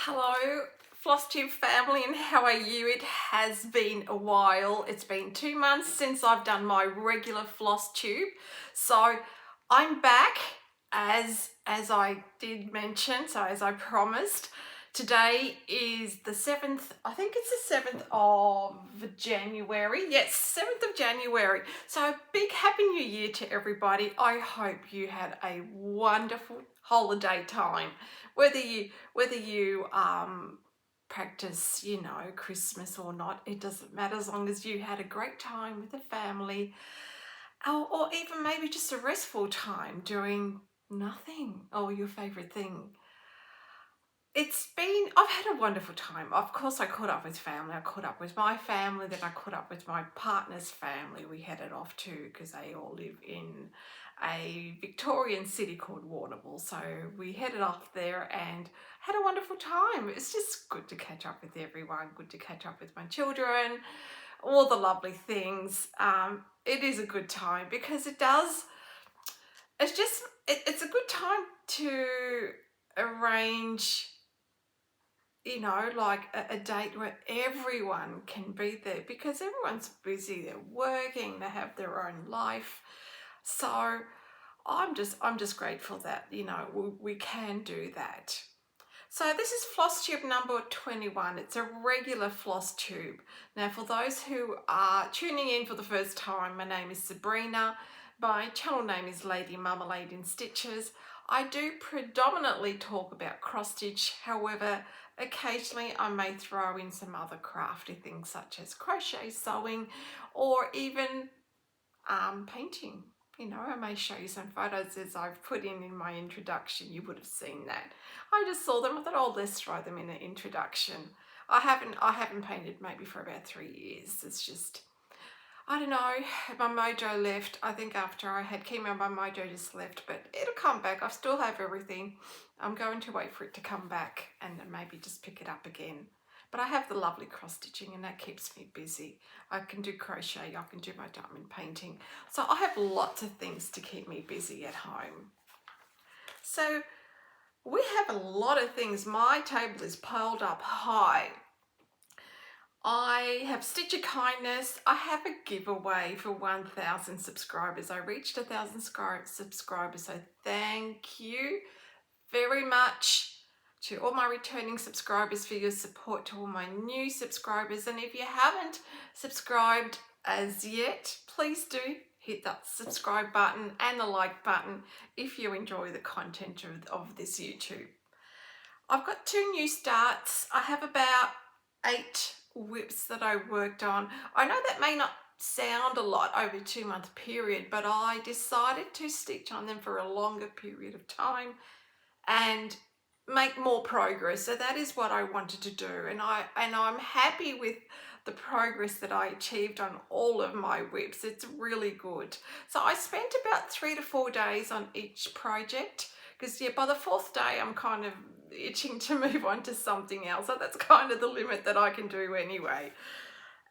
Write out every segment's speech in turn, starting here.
Hello FLOSSTUBE family, and how are you? It has been a while. It's been 2 months since I've done my regular FLOSSTUBE, so I'm back as I did mention, so as I promised. Today is the 7th, I think it's the 7th of January. Yes, 7th of January. So big happy new year to everybody. I hope you had a wonderful holiday time. Whether you practice, you know, Christmas or not, it doesn't matter as long as you had a great time with the family, or even maybe just a restful time doing nothing or your favorite thing. I've had a wonderful time. Of course, I caught up with family. I caught up with my family, then I caught up with my partner's family. We headed off to, because they all live in a Victorian city called Warrnambool. So we headed off there and had a wonderful time. It's just good to catch up with everyone, good to catch up with my children, all the lovely things. It is a good time because it's a good time to arrange, you know, like a date where everyone can be there, because everyone's busy, they're working, they have their own life. So I'm just grateful that, you know, we can do that. So this is FLOSSTUBE number 21. It's a regular FLOSSTUBE. Now, for those who are tuning in for the first time, my name is Sabrina. My channel name is ladyminstitches. I do predominantly talk about cross stitch. However, occasionally I may throw in some other crafty things such as crochet, sewing, or even painting. You know, I may show you some photos as I've put in my introduction. You would have seen that. I just saw them. I thought, oh, let's throw them in an introduction. I haven't painted maybe for about 3 years. It's just, I don't know, my mojo left. I think after I had chemo, my mojo just left, but it'll come back. I still have everything. I'm going to wait for it to come back and then maybe just pick it up again. But I have the lovely cross stitching and that keeps me busy. I can do crochet, I can do my diamond painting. So I have lots of things to keep me busy at home. So we have a lot of things. My table is piled up high. I have Stitch of Kindness. I have a giveaway for 1,000 subscribers. I reached 1,000 subscribers, so thank you very much to all my returning subscribers for your support, to all my new subscribers. And if you haven't subscribed as yet, please do hit that subscribe button and the like button if you enjoy the content of this YouTube. I've got 2 new starts. I have about 8 whips that I worked on. I know that may not sound a lot over a 2-month period, but I decided to stitch on them for a longer period of time and make more progress. So that is what I wanted to do, and I'm happy with the progress that I achieved on all of my whips. It's really good. So I spent about 3 to 4 days on each project, because yeah, by the 4th day I'm kind of itching to move on to something else. So that's kind of the limit that I can do anyway.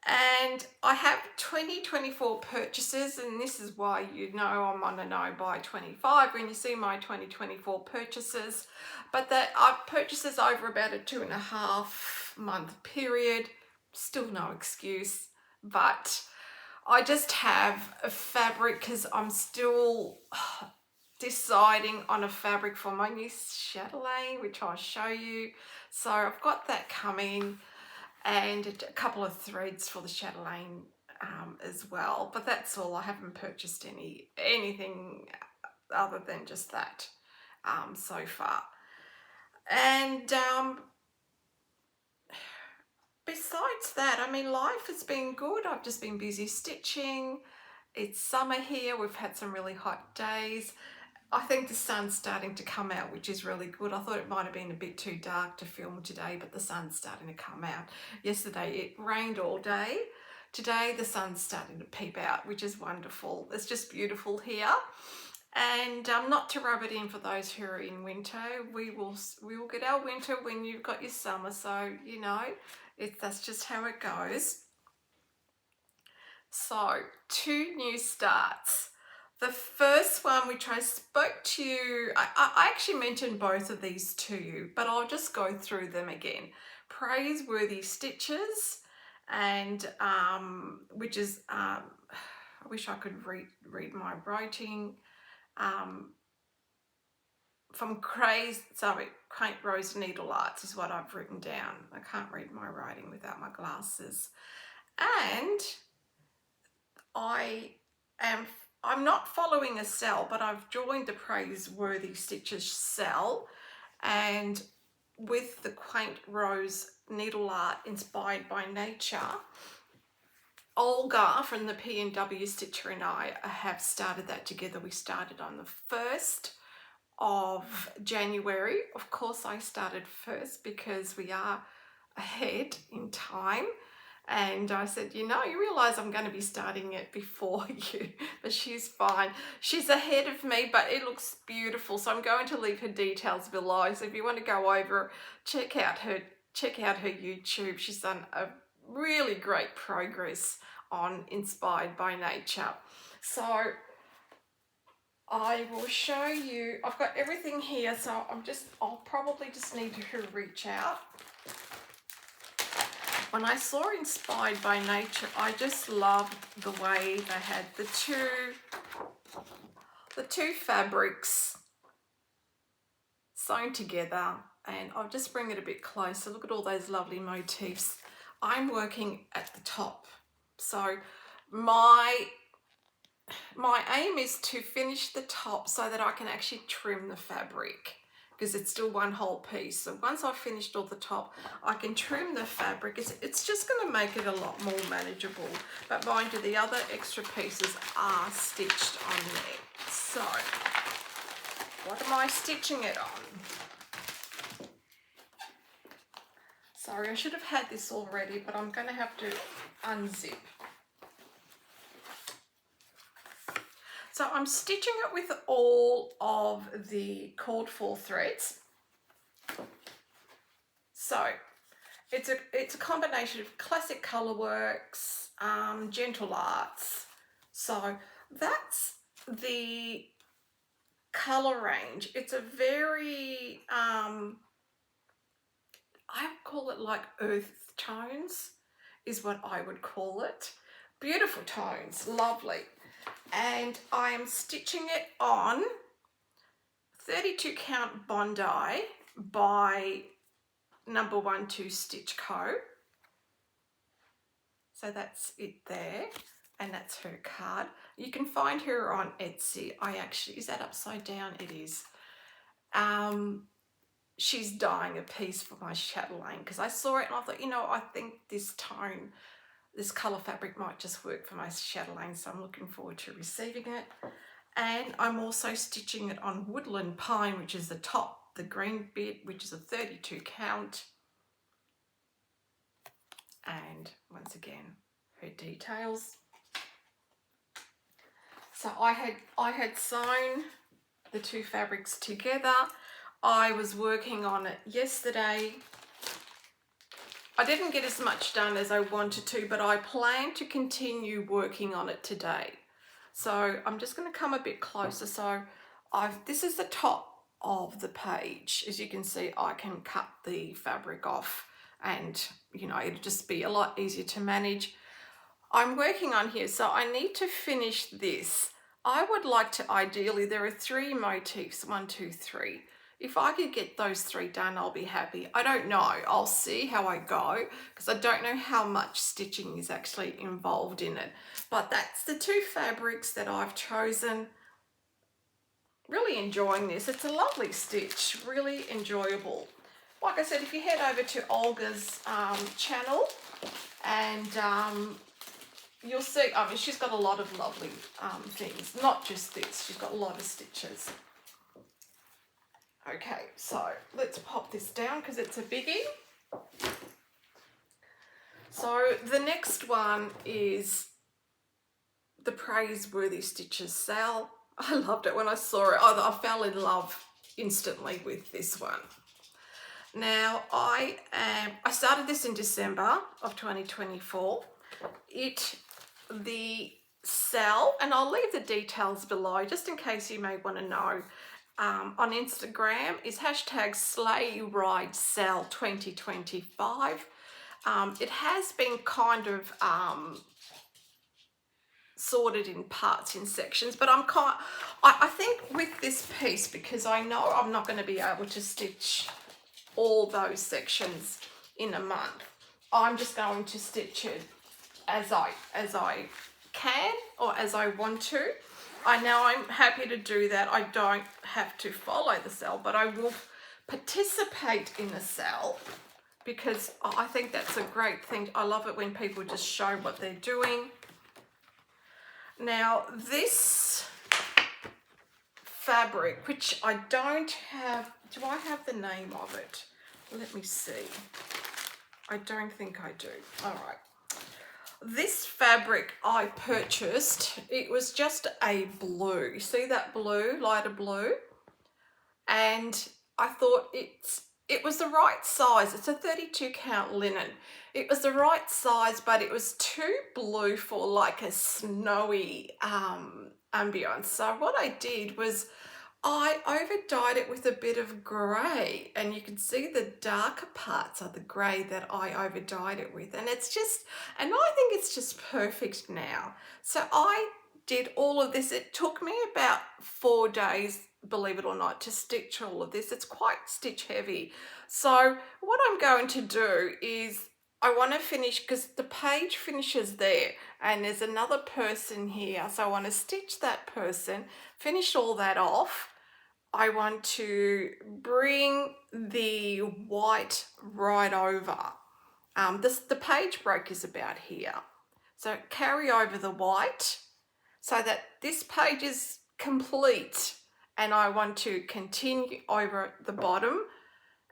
And I have 2024 purchases, and this is why you know I'm on a no buy 25 when you see my 2024 purchases. But that I've purchases over about a 2.5 month period. Still no excuse, but I just have a fabric because I'm still deciding on a fabric for my new chatelaine, which I'll show you. So I've got that coming, and a couple of threads for the chatelaine as well, but that's all. I haven't purchased anything other than just that so far. And besides that, I mean, life has been good. I've just been busy stitching. It's summer here. We've had some really hot days. I think the sun's starting to come out, which is really good. I thought it might have been a bit too dark to film today, but the sun's starting to come out. Yesterday it rained all day. Today the sun's starting to peep out, which is wonderful. It's just beautiful here. And not to rub it in for those who are in winter, we will get our winter when you've got your summer. So, you know, that's just how it goes. So, 2 new starts. The first one, which I spoke to you, I actually mentioned both of these to you, but I'll just go through them again. Praiseworthy Stitches, and which is, I wish I could read my writing, from Quaint Rose Needle Arts is what I've written down. I can't read my writing without my glasses. And I'm not following a cell, but I've joined the Praiseworthy Stitches cell, and with the Quaint Rose Needle Art Inspired by Nature, Olga from the P&W Stitcher and I have started that together. We started on the 1st of January. Of course, I started first because we are ahead in time. And I said, you know, you realise I'm going to be starting it before you, but she's fine. She's ahead of me, but it looks beautiful. So I'm going to leave her details below. So if you want to go over, check out her YouTube. She's done a really great progress on Inspired by Nature. So I will show you. I've got everything here, so I'll probably just need to reach out. When I saw Inspired by Nature, I just loved the way they had the two fabrics sewn together. And I'll just bring it a bit closer. Look at all those lovely motifs. I'm working at the top. So my aim is to finish the top so that I can actually trim the fabric, because it's still one whole piece. So once I've finished all the top, I can trim the fabric. It's just going to make it a lot more manageable. But mind you, the other extra pieces are stitched on there. So what am I stitching it on? Sorry, I should have had this already, but I'm going to have to unzip. So I'm stitching it with all of the called for threads. So it's a combination of Classic Colourworks, Gentle Arts. So that's the colour range. It's a very, I call it like earth tones is what I would call it. Beautiful tones, lovely. And I am stitching it on 32 count Bondi by No. 12 Stitch Co. So that's it there, and that's her card. You can find her on Etsy. Is that upside down? It is. She's dyeing a piece for my chatelaine because I saw it and I thought, you know, I think this tone, this colour fabric might just work for my chatelaine, so I'm looking forward to receiving it. And I'm also stitching it on Woodland Pine, which is the top, the green bit, which is a 32 count. And once again, her details. So I had sewn the two fabrics together. I was working on it yesterday. I didn't get as much done as I wanted to, but I plan to continue working on it today. So I'm just going to come a bit closer. So this is the top of the page. As you can see, I can cut the fabric off and, you know, it'll just be a lot easier to manage. I'm working on here, so I need to finish this. I would like to, ideally, there are 3 motifs, 1, 2, 3. If I could get those 3 done, I'll be happy. I don't know. I'll see how I go because I don't know how much stitching is actually involved in it. But that's the 2 fabrics that I've chosen. really enjoying this. It's a lovely stitch, really enjoyable. Like I said, if you head over to Olga's channel, and you'll see, I mean, she's got a lot of lovely things, not just this, she's got a lot of stitches. Okay, so let's pop this down because it's a biggie. So the next one is the Praiseworthy Stitches Sal. I loved it when I saw it. I fell in love instantly with this one. Now I started this in December of 2024. The Sal, and I'll leave the details below just in case you may want to know. On Instagram is hashtag Sleigh Ride Sal 2025. It has been kind of sorted in parts, in sections, but I think with this piece, because I know I'm not going to be able to stitch all those sections in a month, I'm just going to stitch it as I can or as I want to. I know I'm happy to do that. I don't have to follow the Sal, but I will participate in the Sal because I think that's a great thing. I love it when people just show what they're doing. Now this fabric, which I don't have, do I have the name of it? Let me see. I don't think I do. All right. This fabric I purchased, it was just a blue. You see that blue, lighter blue? And I thought it was the right size. It's a 32 count linen. It was the right size, but it was too blue for like a snowy ambience. So what I did was I over-dyed it with a bit of grey, and you can see the darker parts are the grey that I over-dyed it with, and it's just, and I think it's just perfect now. So I did all of this. It took me about 4 days, believe it or not, to stitch all of this. It's quite stitch heavy. So what I'm going to do is I want to finish, because the page finishes there and there's another person here, so I want to stitch that person, finish all that off. I want to bring the white right over. The page break is about here. So carry over the white so that this page is complete, and I want to continue over the bottom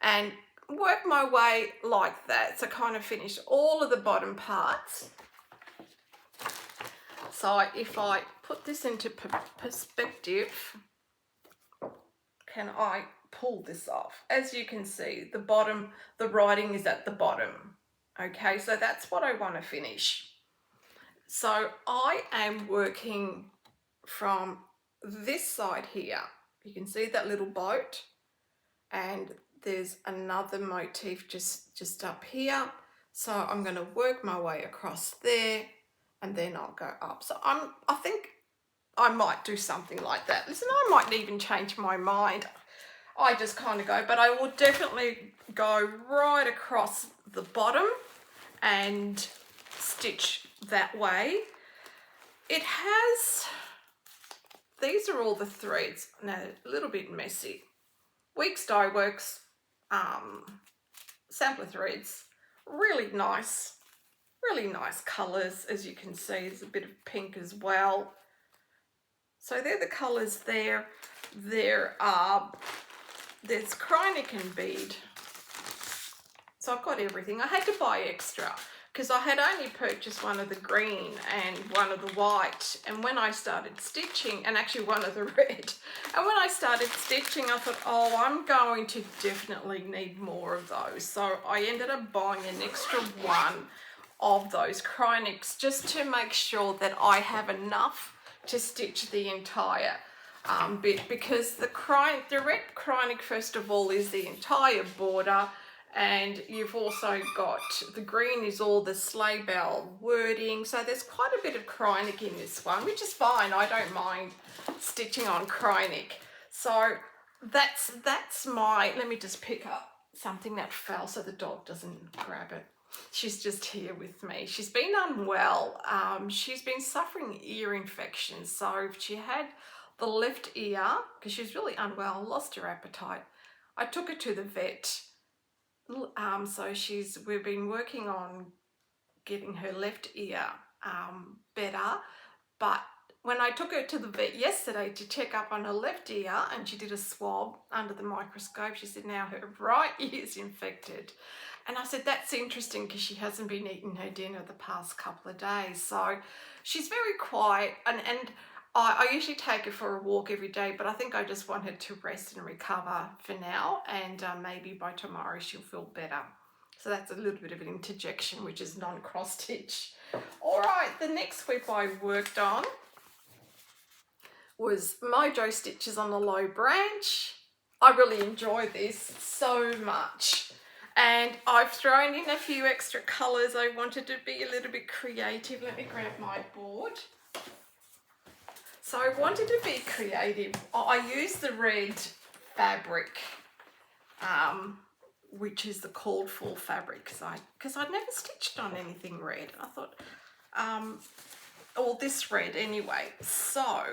and work my way like that. So kind of finish all of the bottom parts. So if I put this into perspective, can I pull this off? As you can see, the bottom, the writing is at the bottom. Okay, so that's what I want to finish. So I am working from this side here. You can see that little boat, and there's another motif just up here. So I'm going to work my way across there, and then I'll go up. So I think I might do something like that. Listen, I might even change my mind. I just kind of go, but I will definitely go right across the bottom and stitch that way. It has, these are all the threads. Now, a little bit messy. Weeks Dye Works sampler threads, really nice colours. As you can see, there's a bit of pink as well. So they're the colours there. There's Carnation bead. So I've got everything. I had to buy extra because I had only purchased one of the green and one of the white. And when I started stitching, and actually one of the red, and when I started stitching, I thought, oh, I'm going to definitely need more of those. So I ended up buying an extra one of those Chronics just to make sure that I have enough to stitch the entire bit, because the red Chronic, first of all, is the entire border, and you've also got the green is all the sleigh bell wording. So there's quite a bit of Chronic in this one, which is fine. I don't mind stitching on Chronic. So that's my, let me just pick up something that fell so the dog doesn't grab it. She's just here with me. She's been unwell. She's been suffering ear infections. So she had the left ear, because she's really unwell, lost her appetite. I took her to the vet. So we've been working on getting her left ear better, but when I took her to the vet yesterday to check up on her left ear and she did a swab under the microscope, she said now her right ear is infected. And I said, that's interesting because she hasn't been eating her dinner the past couple of days. So she's very quiet, and I usually take her for a walk every day, but I think I just want her to rest and recover for now, and maybe by tomorrow she'll feel better. So that's a little bit of an interjection, which is non-cross stitch. All right, the next whip I worked on was MOJO Stitches on the low branch. I really enjoy this so much. And I've thrown in a few extra colours. I wanted to be a little bit creative. Let me grab my board. So I wanted to be creative. I used the red fabric, which is the called for fabric, because I'd never stitched on anything red. I thought, this red anyway. So,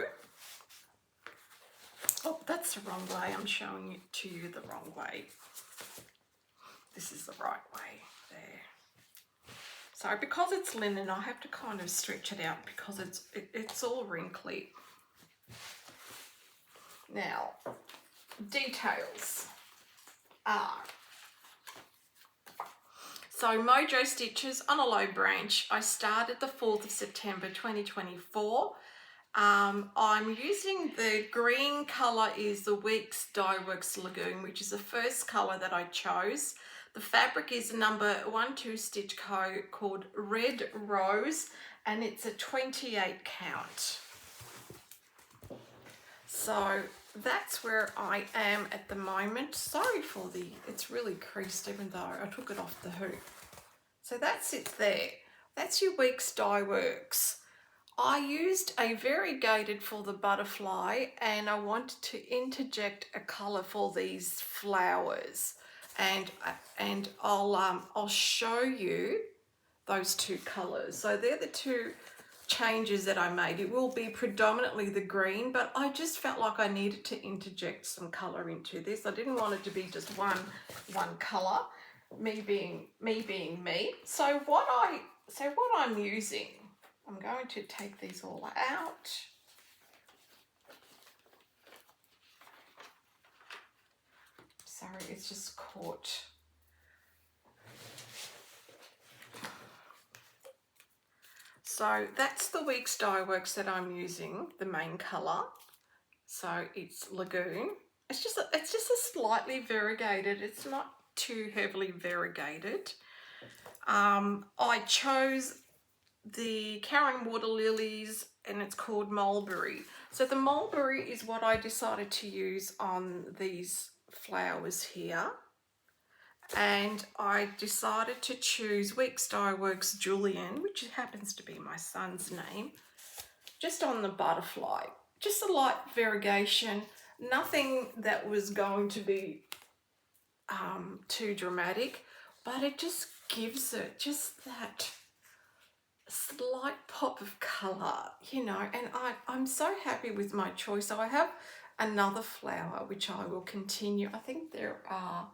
oh, that's the wrong way. I'm showing it to you the wrong way. This is the right way there. So because it's linen, I have to kind of stretch it out because it's all wrinkly. Now, details are, so MOJO Stitches on a low branch. I started the 4th of September 2024. I'm using the green colour is the Weeks Dye Works Lagoon, which is the first colour that I chose. The fabric is number 12 stitch code called Red Rose, and it's a 28 count. So that's where I am at the moment. Sorry for it's really creased even though I took it off the hoop. So that's it there. That's your Weeks Dye Works. I used a variegated for the butterfly, and I wanted to interject a colour for these flowers. And I'll show you those two colours. So they're the two changes that I made. It will be predominantly the green, but I just felt like I needed to interject some colour into this. I didn't want it to be just one colour, me being me. So what I'm using, I'm going to take these all out. Sorry, it's just caught. So that's the Weeks Dye Works that I'm using, the main colour. So it's Lagoon. It's just a slightly variegated. It's not too heavily variegated. I chose the Karen Water Lilies, and it's called Mulberry. So the Mulberry is what I decided to use on these flowers here. And I decided to choose Weeks Dye Works Julian, which happens to be my son's name, just on the butterfly. Just a light variegation, nothing that was going to be too dramatic, but it just gives it just that slight pop of colour, you know, and I'm so happy with my choice. So I have another flower which I will continue. I think there are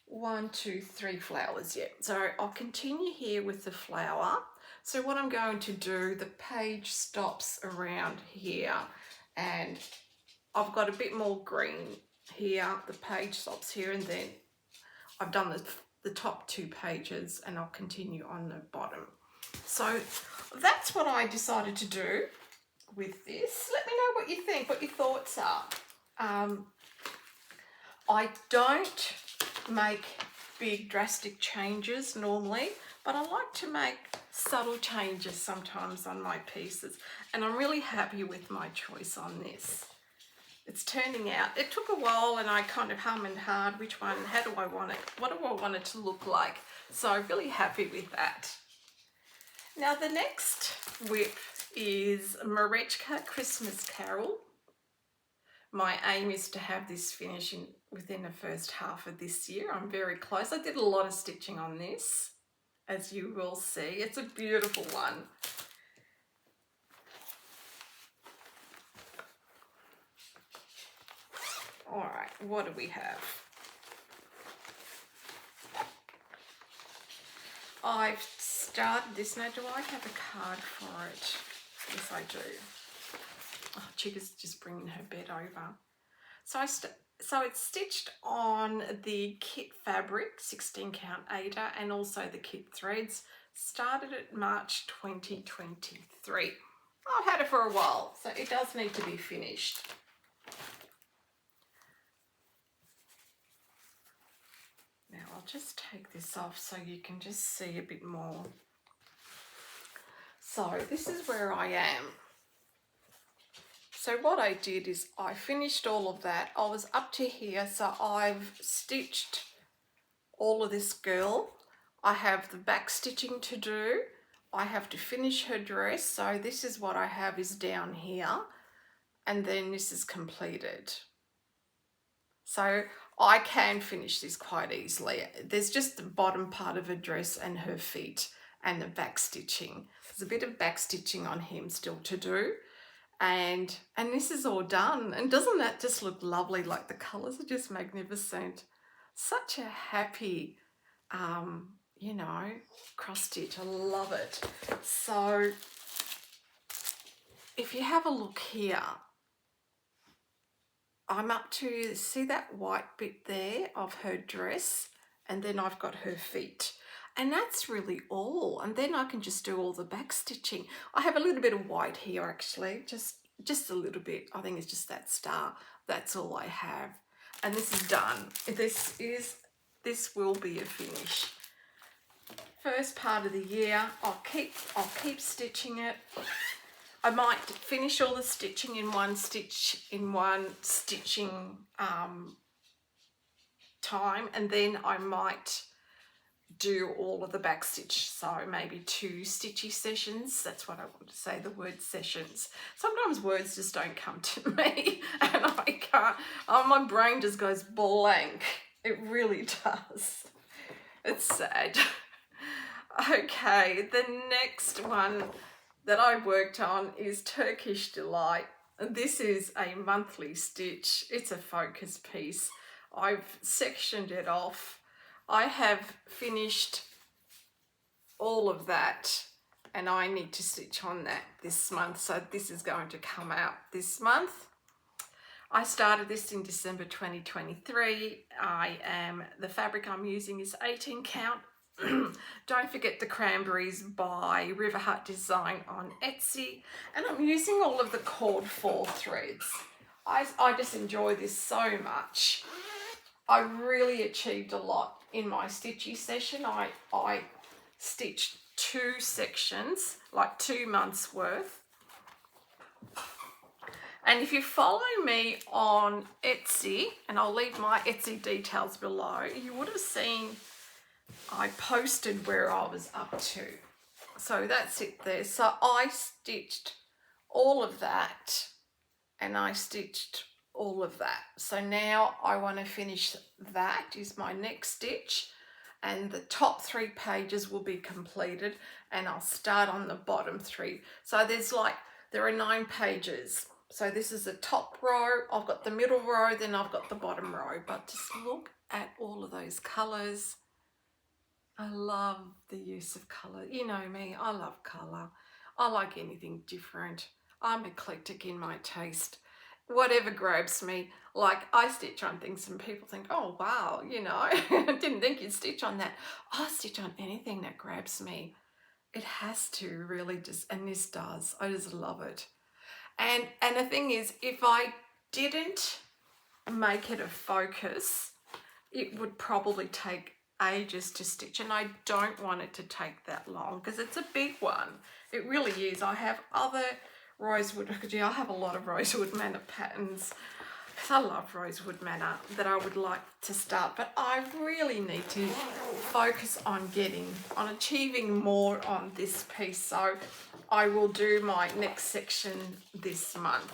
1, 2, 3 flowers yet. So I'll continue here with the flower. So what I'm going to do, the page stops around here, and I've got a bit more green here. The page stops here, and then I've done the top 2 pages, and I'll continue on the bottom. So that's what I decided to do with this. Let me know what you think, what your thoughts are. I don't make big drastic changes normally, but I like to make subtle changes sometimes on my pieces, and I'm really happy with my choice on this. It's turning out, it took a while, and I kind of hummed and hawed which one, how do I want it, what do I want it to look like? So I'm really happy with that. Now the next whip is Marechka Christmas Carol. My aim is to have this finishing within the first half of this year. I'm very close. I did a lot of stitching on this, as you will see. It's a beautiful one. All right, what do we have? I've started this. Now, do I have a card for it? Yes, I do. Oh, Chica's just bringing her bed over. So it's stitched on the kit fabric, 16 count Ada, and also the kit threads. Started at March 2023. I've had it for a while, so it does need to be finished. Now I'll just take this off so you can just see a bit more. So this is where I am. So what I did is I finished all of that. I was up to here, so I've stitched all of this girl. I have the back stitching to do. I have to finish her dress. So this is what I have is down here. And then this is completed. So I can finish this quite easily. There's just the bottom part of her dress and her feet and the back stitching. There's a bit of back stitching on him still to do. And this is all done. And doesn't that just look lovely? Like the colours are just magnificent. Such a happy, you know, cross stitch. I love it. So if you have a look here, I'm up to, see that white bit there of her dress, and then I've got her feet. And that's really all. And then I can just do all the back stitching. I have a little bit of white here actually, just a little bit. I think it's just that star. That's all I have. And this is done. This will be a finish. First part of the year, I'll keep stitching it. I might finish all the stitching in one stitching time, and then I might do all of the back stitch, so maybe 2 stitchy sessions. That's what I want to say, the word sessions. Sometimes words just don't come to me and I can't, my brain just goes blank. It really does. It's sad. Okay, the next one that I worked on is Turkish Delight. This is a monthly stitch. It's a focus piece. I've sectioned it off. I have finished all of that and I need to stitch on that this month. So this is going to come out this month. I started this in December 2023. The fabric I'm using is 18 count. Don't forget the cranberries by River Hut Design on Etsy, and I'm using all of the cord 4 threads. I just enjoy this so much. I really achieved a lot in my stitchy session. I stitched 2 sections, like 2 months worth. And if you follow me on Etsy, and I'll leave my Etsy details below, you would have seen I posted where I was up to. So that's it there. So I stitched all of that and I stitched all of that. So now I want to finish that, is my next stitch, and the top 3 pages will be completed and I'll start on the bottom 3. So there are 9 pages. So this is the top row, I've got the middle row, then I've got the bottom row. But just look at all of those colours. I love the use of colour. You know me, I love colour. I like anything different. I'm eclectic in my taste. Whatever grabs me, like I stitch on things and people think, oh wow, you know, I didn't think you'd stitch on that. I stitch on anything that grabs me. It has to really just, and this does. I just love it. And the thing is, if I didn't make it a focus, it would probably take ages to stitch, and I don't want it to take that long because it's a big one. It really is. I have other rosewood, I have a lot of rosewood manor patterns because I love rosewood manor that I would like to start, but I really need to focus on achieving more on this piece. So I will do my next section this month.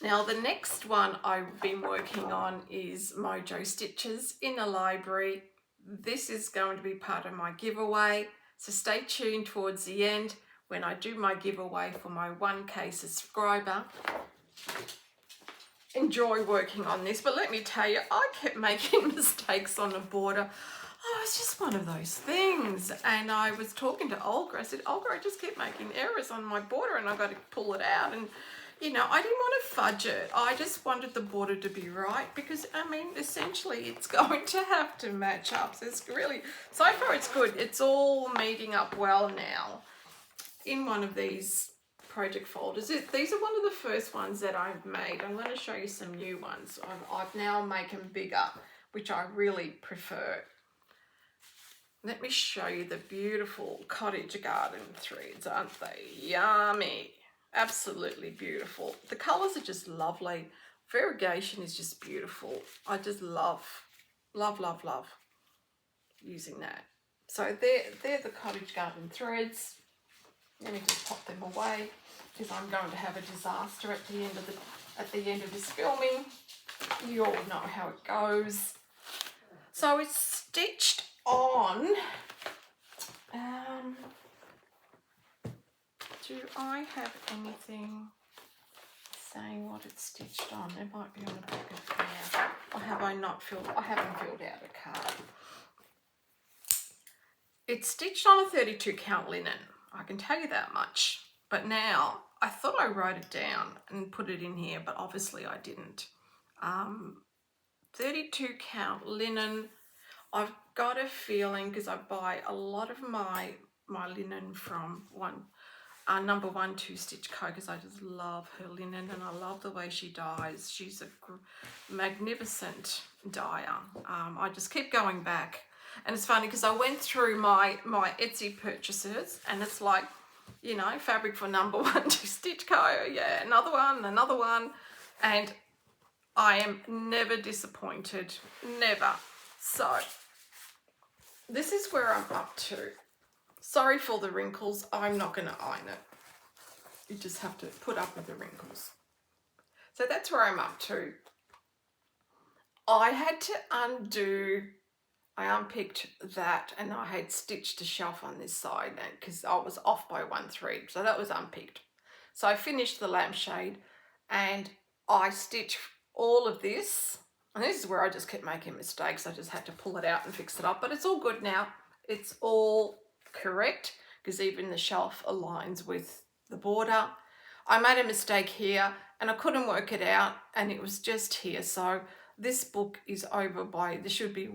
Now the next one I've been working on is MOJO Stitches in the library. This is going to be part of my giveaway, so stay tuned towards the end when I do my giveaway for my 1K subscriber. enjoy working on this, but let me tell you, I kept making mistakes on the border. Oh, it's just one of those things. And I was talking to Olga. I said, Olga, I just keep making errors on my border and I've got to pull it out. And, you know, I didn't want to fudge it. I just wanted the border to be right because, I mean, essentially it's going to have to match up. So it's really, so far it's good. It's all meeting up well now in one of these project folders. These are one of the first ones that I've made. I'm going to show you some new ones. I've now made them bigger, which I really prefer. Let me show you the beautiful cottage garden threads. Aren't they yummy? Absolutely beautiful. The colours are just lovely. Variegation is just beautiful. I just love using that. So they're the cottage garden threads. Let me just pop them away because I'm going to have a disaster at the end of this filming. You all know how it goes. So it's stitched on. Do I have anything saying what it's stitched on? It might be on a pocket here. Or have I not filled? I haven't filled out a card. It's stitched on a 32 count linen. I can tell you that much. But now, I thought I wrote it down and put it in here, but obviously I didn't. 32 count linen. I've got a feeling, because I buy a lot of my linen from number 1 2 Stitch Co, because I just love her linen and I love the way she dyes. She's a magnificent dyer. I just keep going back. And it's funny because I went through my Etsy purchases and it's like, you know, fabric for number 1 2 Stitch Co. Yeah, another one. And I am never disappointed. Never. So this is where I'm up to. Sorry for the wrinkles. I'm not going to iron it. You just have to put up with the wrinkles. So that's where I'm up to. I had to undo. I unpicked that and I had stitched a shelf on this side because I was off by 1 thread. So that was unpicked. So I finished the lampshade and I stitched all of this. And this is where I just kept making mistakes. I just had to pull it out and fix it up. But it's all good now. It's all correct because even the shelf aligns with the border. I made a mistake here and I couldn't work it out and it was just here. So this book is over by, there should be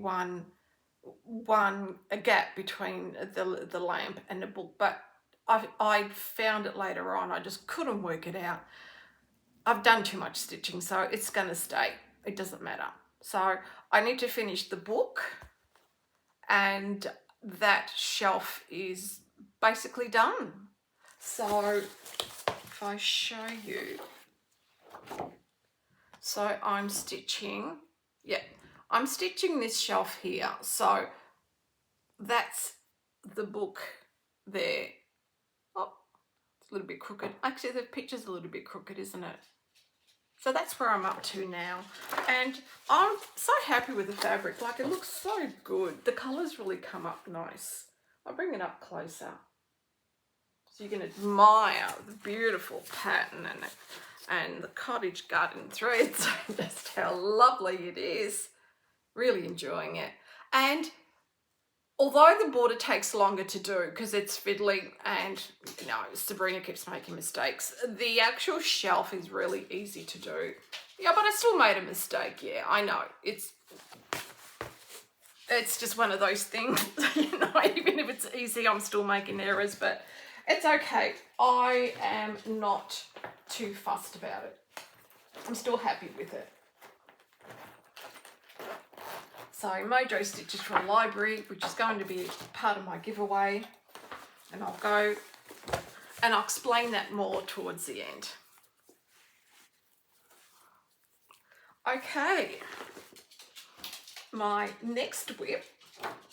a gap between the lamp and the book, but I found it later on. I just couldn't work it out. I've done too much stitching, so it's going to stay. It doesn't matter. So I need to finish the book and that shelf is basically done. So if I show you, so I'm stitching, I'm stitching this shelf here. So that's the book there. Oh, it's a little bit crooked. Actually, the picture's a little bit crooked, isn't it? So that's where I'm up to now. And I'm so happy with the fabric. Like, it looks so good. The colours really come up nice. I'll bring it up closer so you can admire the beautiful pattern and the cottage garden threads. Just how lovely it is. Really enjoying it. And although the border takes longer to do because it's fiddly and, you know, Sabrina keeps making mistakes, the actual shelf is really easy to do. Yeah, but I still made a mistake. Yeah, I know. It's just one of those things, you know, even if it's easy, I'm still making errors, but it's okay. I am not too fussed about it. I'm still happy with it. So MOJO Stitches from Library, which is going to be part of my giveaway. And I'll go and I'll explain that more towards the end. Okay. My next whip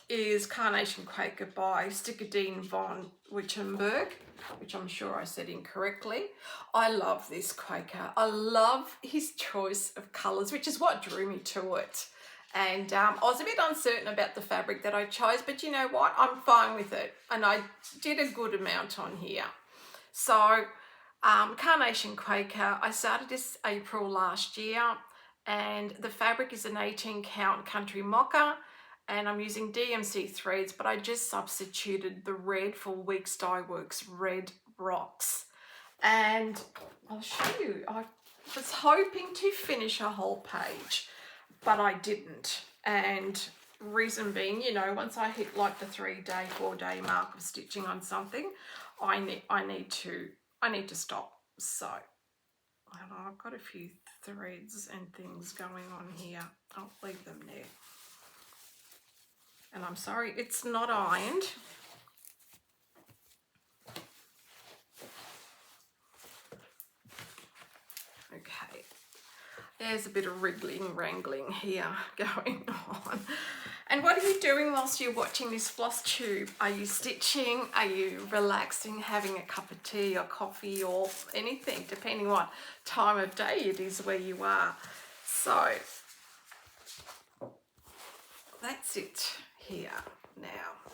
is Carnation Quaker by Stickerdine von Wittenberg, which I'm sure I said incorrectly. I love this Quaker. I love his choice of colours, which is what drew me to it. And I was a bit uncertain about the fabric that I chose, but you know what? I'm fine with it. And I did a good amount on here. So Carnation Quaker. I started this April last year, and the fabric is an 18 count country mocha, and I'm using DMC threads, but I just substituted the red for Weeks Dye Works Red Rocks. And I'll show you, I was hoping to finish a whole page, but I didn't. And reason being, you know, once I hit like the 3-day, 4-day mark of stitching on something, I need to stop. So I've got a few threads and things going on here. I'll leave them there. And I'm sorry, it's not ironed. Okay, there's a bit of wriggling, wrangling here going on. And what are you doing whilst you're watching this floss tube? Are you stitching? Are you relaxing, having a cup of tea or coffee or anything, depending what time of day it is where you are? So that's it here now.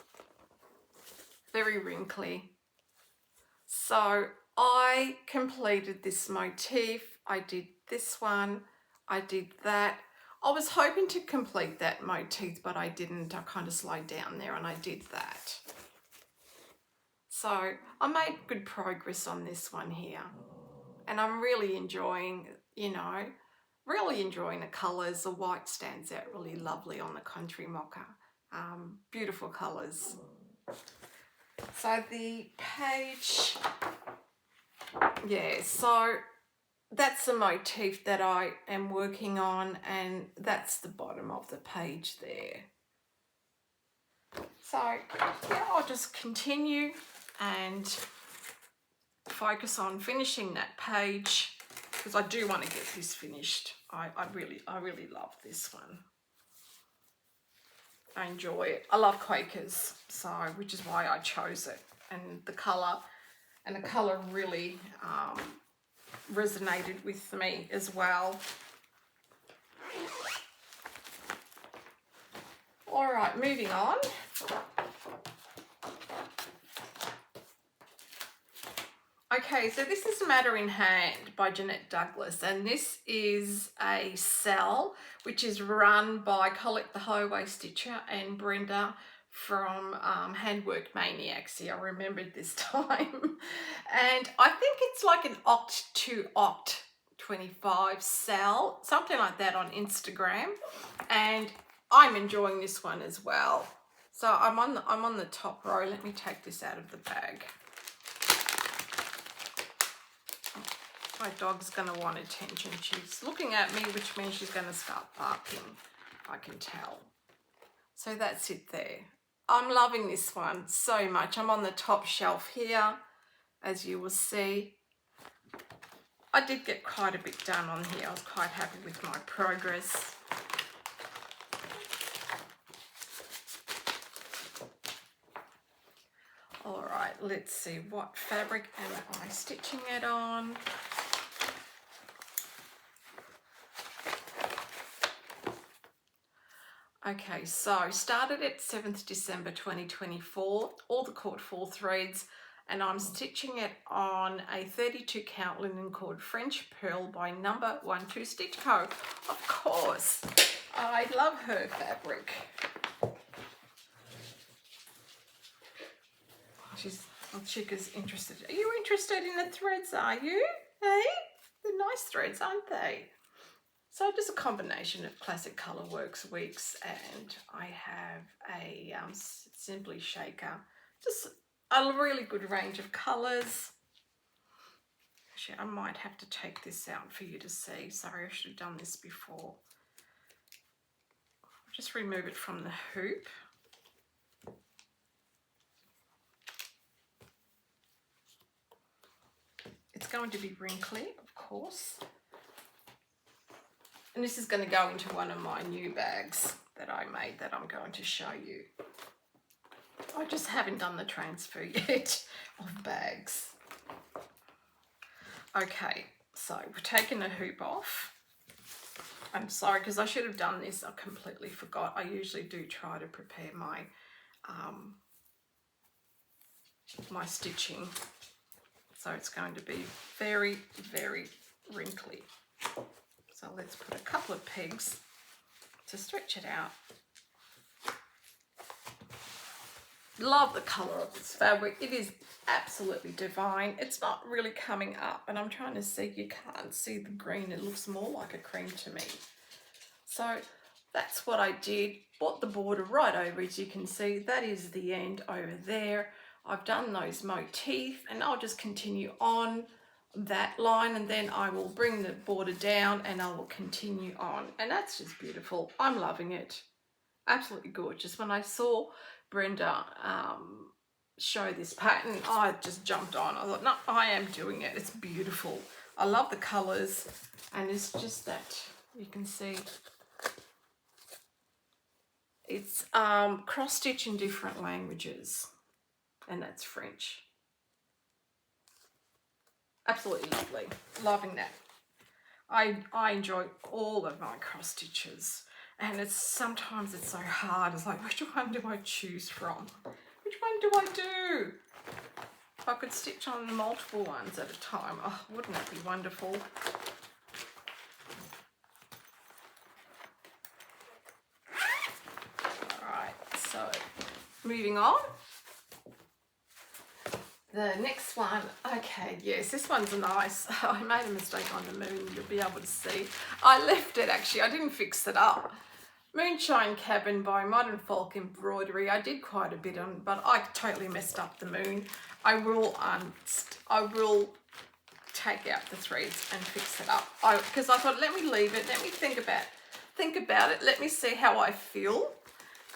Very wrinkly. So I completed this motif. I did this one. I did that. I was hoping to complete that motif, but I didn't. I kind of slowed down there and I did that. So I made good progress on this one here. And I'm really enjoying, you know, really enjoying the colours. The white stands out really lovely on the country mocha. Beautiful colours. So the page, yeah, so that's the motif that I am working on, and that's the bottom of the page there. So yeah, I'll just continue and focus on finishing that page, because I do want to get this finished. I really love this one. I enjoy it. I love Quakers, so which is why I chose it. And the colour really resonated with me as well. All right, moving on. Okay, so this is Matter in Hand by Jeanette Douglas, and this is a sell which is run by Colette the Highway Stitcher and Brenda from Handwork Maniacs. I remembered this time. And I think it's like an Oct to Oct 25 sell, something like that on Instagram. And I'm enjoying this one as well. So I'm on the top row. Let me take this out of the bag. My dog's going to want attention. She's looking at me, which means she's going to start barking, I can tell. So that's it there. I'm loving this one so much. I'm on the top shelf here, as you will see. I did get quite a bit done on here. I was quite happy with my progress. All right, let's see, what fabric am I stitching it on? Okay, so started at 7th December 2024, all the cord 4 threads, and I'm stitching it on a 32 count linen cord French Pearl by Number 12 Stitch Co. Of course, I love her fabric. Chica's interested. Are you interested in the threads, are you? Hey? They're nice threads, aren't they? So just a combination of classic Colourworks weeks, and I have a Simply Shaker. Just a really good range of colours. Actually, I might have to take this out for you to see. Sorry, I should have done this before. I'll just remove it from the hoop. It's going to be wrinkly, of course. And this is going to go into one of my new bags that I made that I'm going to show you. I just haven't done the transfer yet of bags. Okay, so we're taking the hoop off. I'm sorry, because I should have done this. I completely forgot. I usually do try to prepare my my stitching. So it's going to be very, very wrinkly. So let's put a couple of pegs to stretch it out. Love the colour of this fabric. It is absolutely divine. It's not really coming up, and I'm trying to see, you can't see the green. It looks more like a cream to me. So that's what I did. Brought the border right over, as you can see. That is the end over there. I've done those motifs, and I'll just continue on that line, and then I will bring the border down and I will continue on. And that's just beautiful. I'm loving it. Absolutely gorgeous. When I saw Brenda show this pattern, I just jumped on. I thought, no, I am doing it. It's beautiful. I love the colours, and it's just that you can see it's cross stitch in different languages, and that's French. Absolutely lovely. Loving that. I enjoy all of my cross stitches, and sometimes it's so hard. It's like, which one do I choose from? Which one do I do? If I could stitch on multiple ones at a time, oh, wouldn't that be wonderful? Alright, so moving on. The next one, okay, yes, this one's nice. I made a mistake on the moon, you'll be able to see. I left it actually, I didn't fix it up. Moonshine Cabin by Modern Folk Embroidery. I did quite a bit on, but I totally messed up the moon. I will take out the threads and fix it up. Because I thought, let me leave it, let me think about it, let me see how I feel,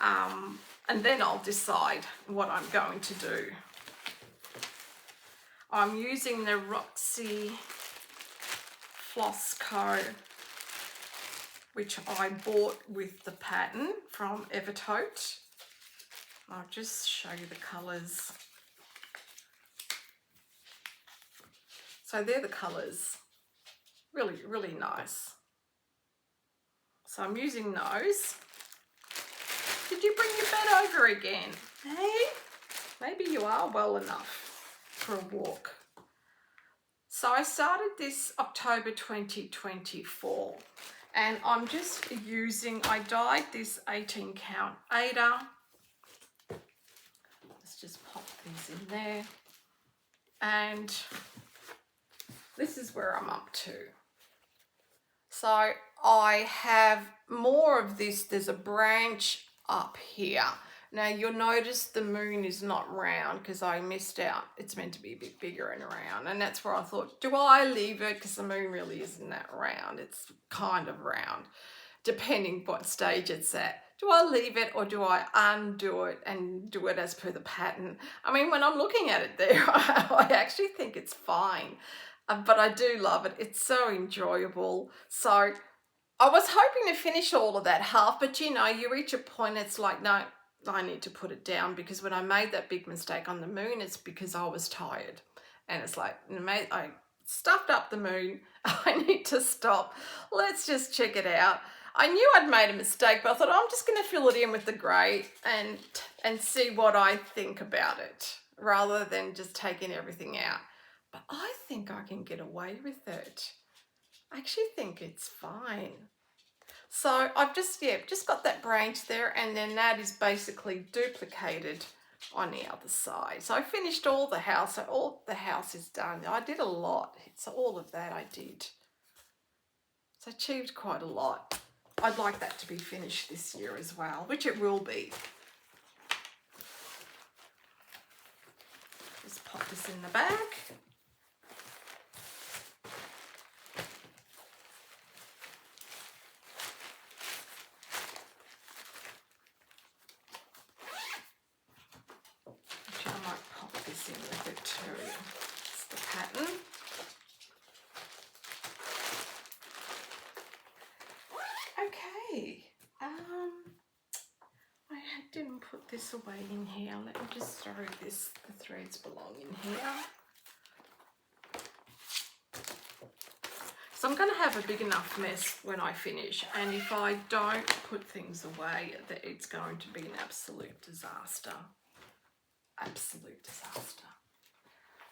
and then I'll decide what I'm going to do. I'm using the Roxy Floss Co, which I bought with the pattern from Evertote. I'll just show you the colours. So they're the colours. Really, really nice. So I'm using those. Did you bring your bed over again? Hey? Maybe you are well enough for a walk. So I started this October 2024, and I'm just using, I dyed this 18 count Ada. Let's just pop these in there, and this is where I'm up to. So I have more of this. There's a branch up here. Now you'll notice the moon is not round because I missed out. It's meant to be a bit bigger and round, and that's where I thought, do I leave it? Because the moon really isn't that round. It's kind of round, depending what stage it's at. Do I leave it or do I undo it and do it as per the pattern? I mean, when I'm looking at it there, I actually think it's fine, but I do love it. It's so enjoyable. So I was hoping to finish all of that half, but you know, you reach a point, it's like, no, I need to put it down, because when I made that big mistake on the moon, it's because I was tired, and it's like, I stuffed up the moon. I need to stop. Let's just check it out. I knew I'd made a mistake, but I thought, I'm just going to fill it in with the grey and see what I think about it, rather than just taking everything out. But I think I can get away with it. I actually think it's fine. So I've just got that branch there, and then that is basically duplicated on the other side. So I finished all the house, so all the house is done. I did a lot, so all of that I did. So I achieved quite a lot. I'd like that to be finished this year as well, which it will be. Just pop this in the bag. Didn't put this away in here. Let me just throw this, the threads belong in here. So I'm going to have a big enough mess when I finish, and if I don't put things away, it's going to be an absolute disaster. Absolute disaster.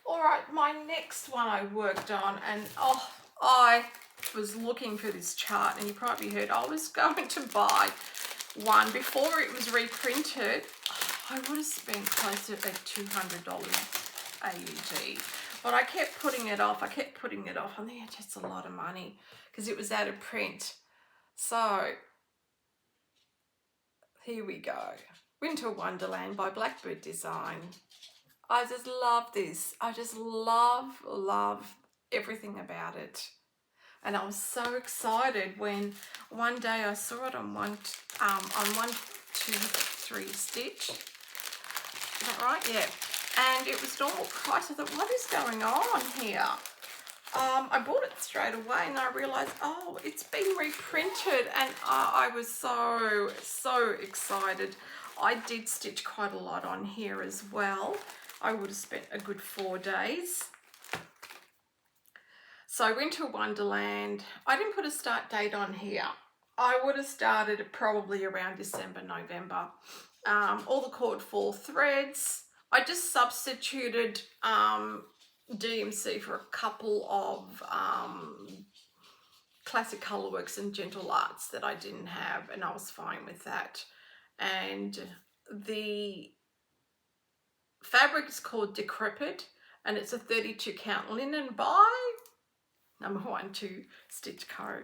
All right, my next one I worked on, and oh, I was looking for this chart, and you probably heard I was going to buy one before it was reprinted. I would have spent close to about $200 AUD, but I kept putting it off. I think it's just a lot of money because it was out of print. So here we go. Winter Wonderland by Blackbird Design. I just love this. I just love everything about it. And I was so excited when one day I saw it on 123 Stitch. Is that right? Yeah. And it was normal price. I thought, what is going on here? I bought it straight away and I realized, oh, it's been reprinted, and I was so excited. I did stitch quite a lot on here as well. I would have spent a good 4 days. So Winter Wonderland, I didn't put a start date on here. I would have started probably around December, November. All the cord 4 threads. I just substituted DMC for a couple of classic Colourworks and Gentle Arts that I didn't have, and I was fine with that. And the fabric is called Decrepit, and it's a 32 count linen by number 12 Stitch Co.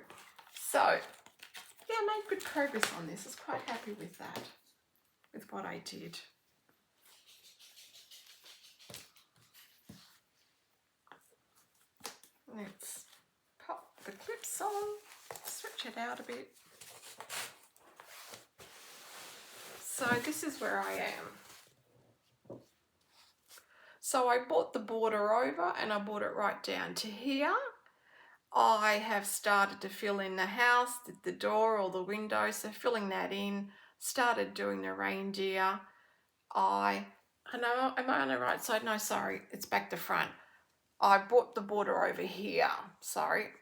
So yeah, I made good progress on this. I was quite happy with that, with what I did. Let's pop the clips on, switch it out a bit. So this is where I am. So I brought the border over and I brought it right down to here. I have started to fill in the house, the door or the window, so filling that in, started doing the reindeer. I know, am I on the right side? No, sorry, it's back to front. I brought the border over here, sorry,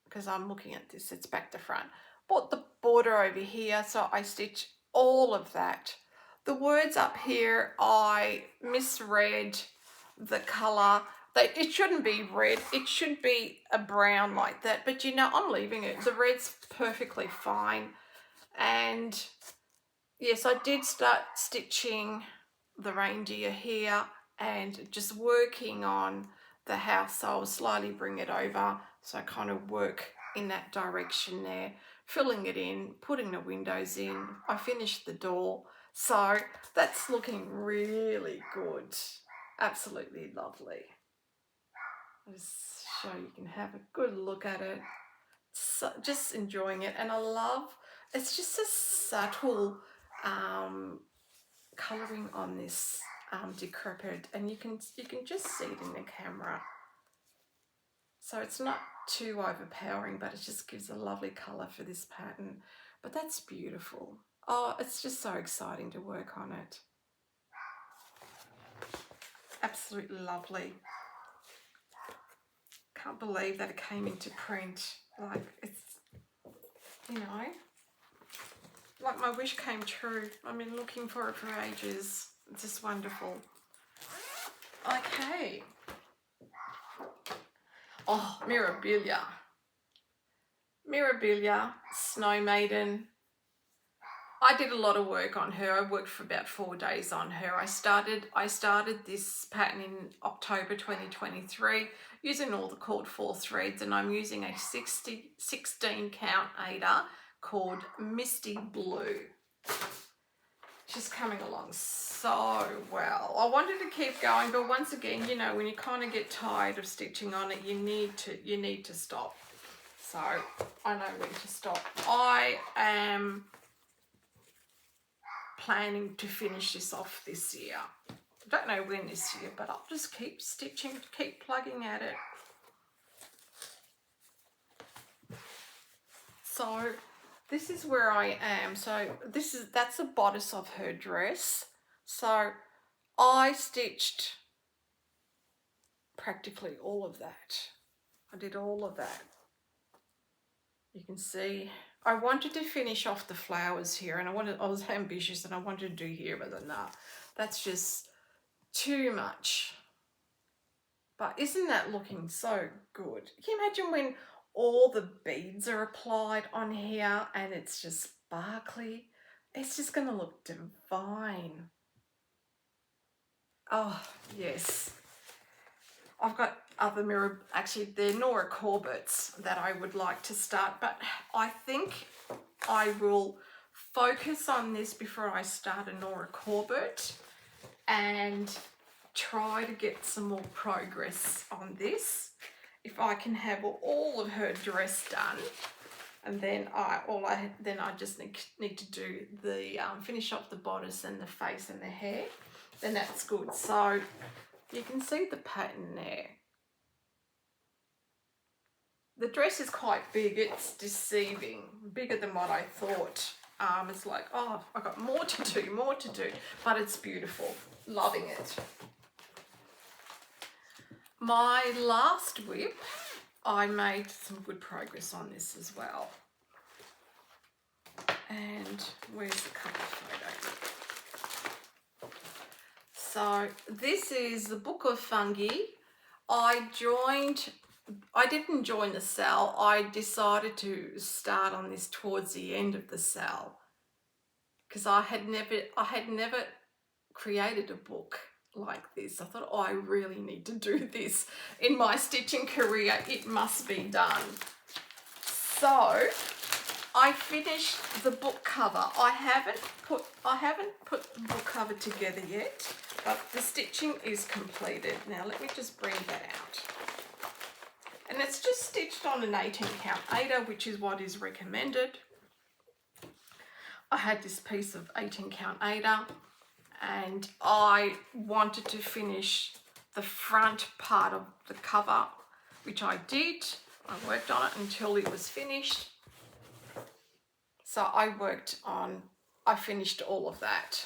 because I'm looking at this, it's back to front. Brought the border over here, so I stitch all of that. The words up here, I misread the colour. It shouldn't be red, it should be a brown like that, but you know, I'm leaving it. The red's perfectly fine. And yes, I did start stitching the reindeer here and just working on the house, so I'll slowly bring it over, so I kind of work in that direction there, filling it in, putting the windows in. I finished the door, so that's looking really good. Absolutely lovely. I'll just show you can have a good look at it. So just enjoying it, and I love, it's just a subtle colouring on this Decrepit, and you can just see it in the camera. So it's not too overpowering, but it just gives a lovely colour for this pattern. But that's beautiful. Oh, it's just so exciting to work on it. Absolutely lovely. Can't believe that it came into print. Like, it's, you know, like my wish came true. I've been looking for it for ages. It's just wonderful. Okay. Oh, Mirabilia. Mirabilia, Snow Maiden. I did a lot of work on her. I worked for about 4 days on her. I started this pattern in October 2023 using all the cord 4 threads, and I'm using a 16 count aider called Misty Blue. She's coming along so well. I wanted to keep going, but once again, you know, when you kind of get tired of stitching on it, you need to stop. So I know when to stop. I am planning to finish this off this year. I don't know when this year, but I'll just keep stitching, keep plugging at it. So this is where I am. So that's the bodice of her dress. So I stitched practically all of that. I did all of that. You can see I wanted to finish off the flowers here, and I was ambitious and I wanted to do here, but no, that's just too much. But isn't that looking so good? Can you imagine when all the beads are applied on here and it's just sparkly? It's just going to look divine. Oh, yes. I've got other actually they're Nora Corbett's that I would like to start, but I think I will focus on this before I start a Nora Corbett and try to get some more progress on this. If I can have all of her dress done, and then I just need to do the finish off the bodice and the face and the hair, then that's good. So you can see the pattern there. The dress is quite big. It's deceiving, bigger than what I thought. It's like, oh, I've got more to do, but it's beautiful. Loving it. My last whip, I made some good progress on this as well. And where's the cover photo? So this is the Book of Fungi. I didn't join the sale. I decided to start on this towards the end of the sale because I had never created a book like this. I thought, oh, I really need to do this in my stitching career. It must be done. So I finished the book cover. I haven't put the book cover together yet, but the stitching is completed. Now let me just bring that out. And it's just stitched on an 18 count aider, which is what is recommended. I had this piece of 18 count aider and I wanted to finish the front part of the cover, which I did. I worked on it until it was finished. So I finished all of that.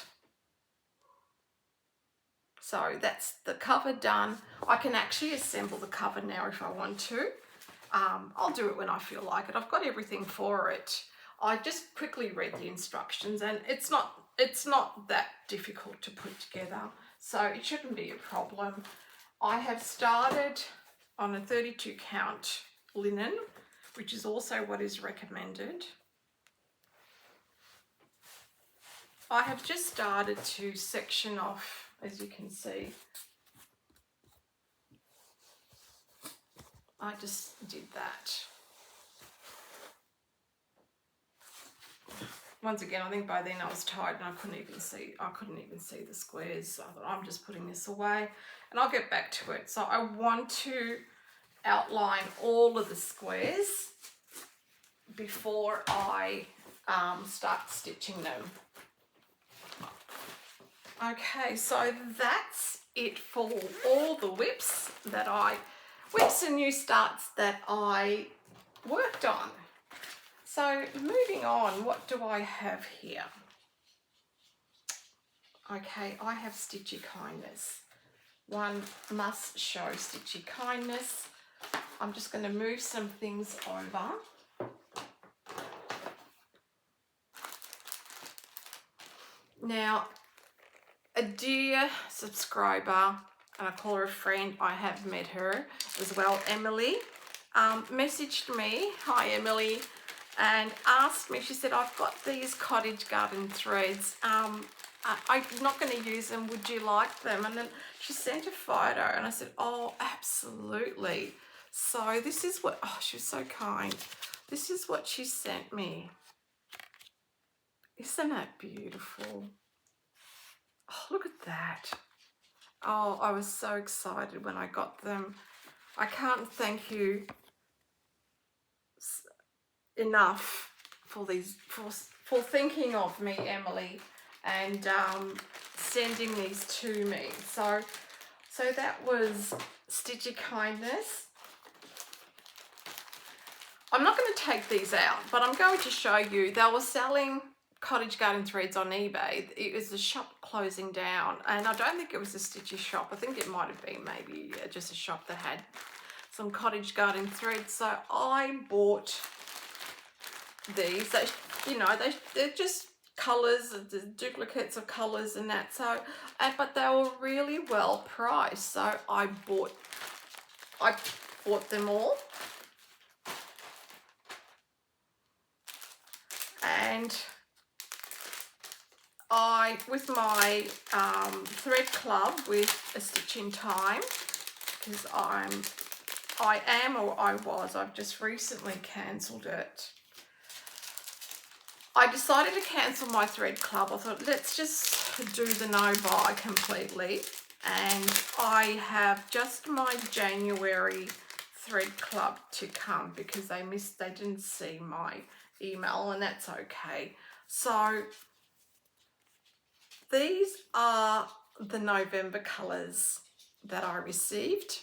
So that's the cover done. I can actually assemble the cover now if I want to. I'll do it when I feel like it. I've got everything for it. I just quickly read the instructions and it's not that difficult to put together. So it shouldn't be a problem. I have started on a 32 count linen, which is also what is recommended. I have just started to section off, as you can see. I just did that. Once again, I think by then I was tired and I couldn't even see the squares. So I thought, I'm just putting this away and I'll get back to it. So I want to outline all of the squares before I start stitching them. Okay, so that's it for all the whips and new starts that I worked on. So moving on, what do I have here? Okay, I have Stitchy Kindness. One must show Stitchy Kindness. I'm just going to move some things over. Now, a dear subscriber, and I call her a friend, I have met her as well, Emily, messaged me, hi Emily, and asked me, she said, I've got these cottage garden threads, I'm not going to use them, would you like them? And then she sent a photo and I said, oh, absolutely. So this is what, oh, she was so kind. This is what she sent me. Isn't that beautiful? Oh, look at that. Oh, I was so excited when I got them. I can't thank you enough for for thinking of me, Emily, and sending these to me. So that was Stitchy Kindness. I'm not going to take these out, but I'm going to show you. They were selling cottage garden threads on eBay. It was a shop closing down, and I don't think it was a Stitchy shop. I think it might have been maybe just a shop that had some cottage garden threads. So I bought these. They, you know, they're just colours, duplicates of colours and that. So, but they were really well priced. So I bought I bought them all. And with my thread club with A Stitch in Time, because I am, or I was, I've just recently cancelled it. I decided to cancel my thread club. I thought, let's just do the no buy completely. And I have just my January thread club to come because they didn't see my email, and that's okay. So these are the November colours that I received,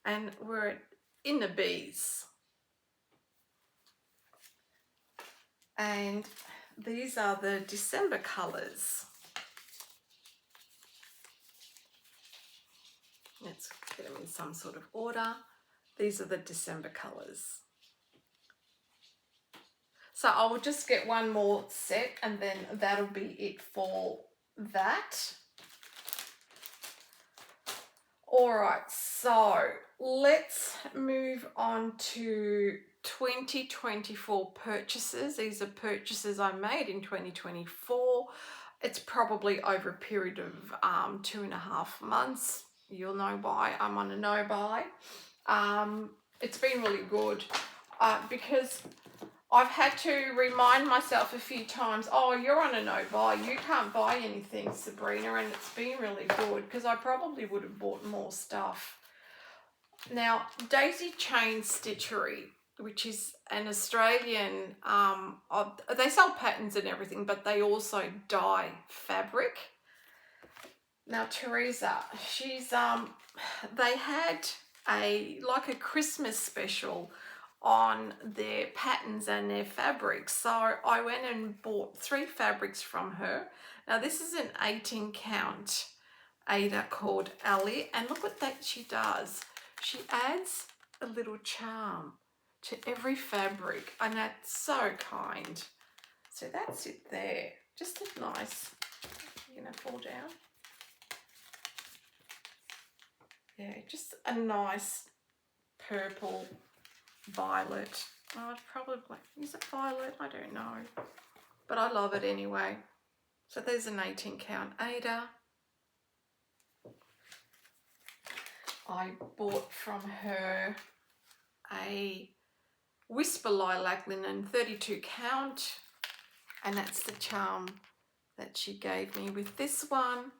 and we're in the bees. And these are the December colours. Let's get them in some sort of order. These are the December colours. So I will just get one more set and then that'll be it for that. All right, so let's move on to 2024 purchases. These are purchases I made in 2024. It's probably over a period of 2.5 months. You'll know why I'm on a no buy. It's been really good because I've had to remind myself a few times, oh, you're on a no buy, you can't buy anything, Sabrina, and it's been really good because I probably would have bought more stuff. Now, Daisy Chain Stitchery, which is an Australian, they sell patterns and everything, but they also dye fabric. Now, Teresa, she's, they had like a Christmas special on their patterns and their fabrics. So I went and bought 3 fabrics from her. Now this is an 18 count Ada called Ali, and look what that she does. She adds a little charm to every fabric, and that's so kind. So that's it there. Just a nice, you're gonna fall down. Yeah, just a nice purple violet. Oh, it's probably, is it violet? I don't know, but I love it anyway. So there's an 18 count Ada. I bought from her a Whisper Lilac Linen 32 count, and that's the charm that she gave me with this one.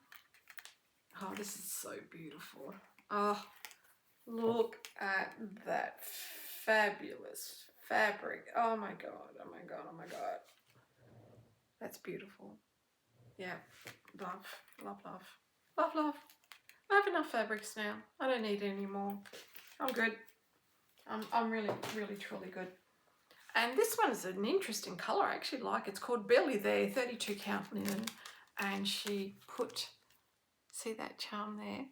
Oh, this is so beautiful. Oh, look at that fabulous fabric. Oh my god, oh my god, oh my god. That's beautiful. Yeah, love, love, love, love, love. I have enough fabrics now. I don't need any more. I'm good. I'm really, really, truly good. And this one is an interesting colour. I actually like it. It's called Barely There, 32 count linen. And she put, see that charm there?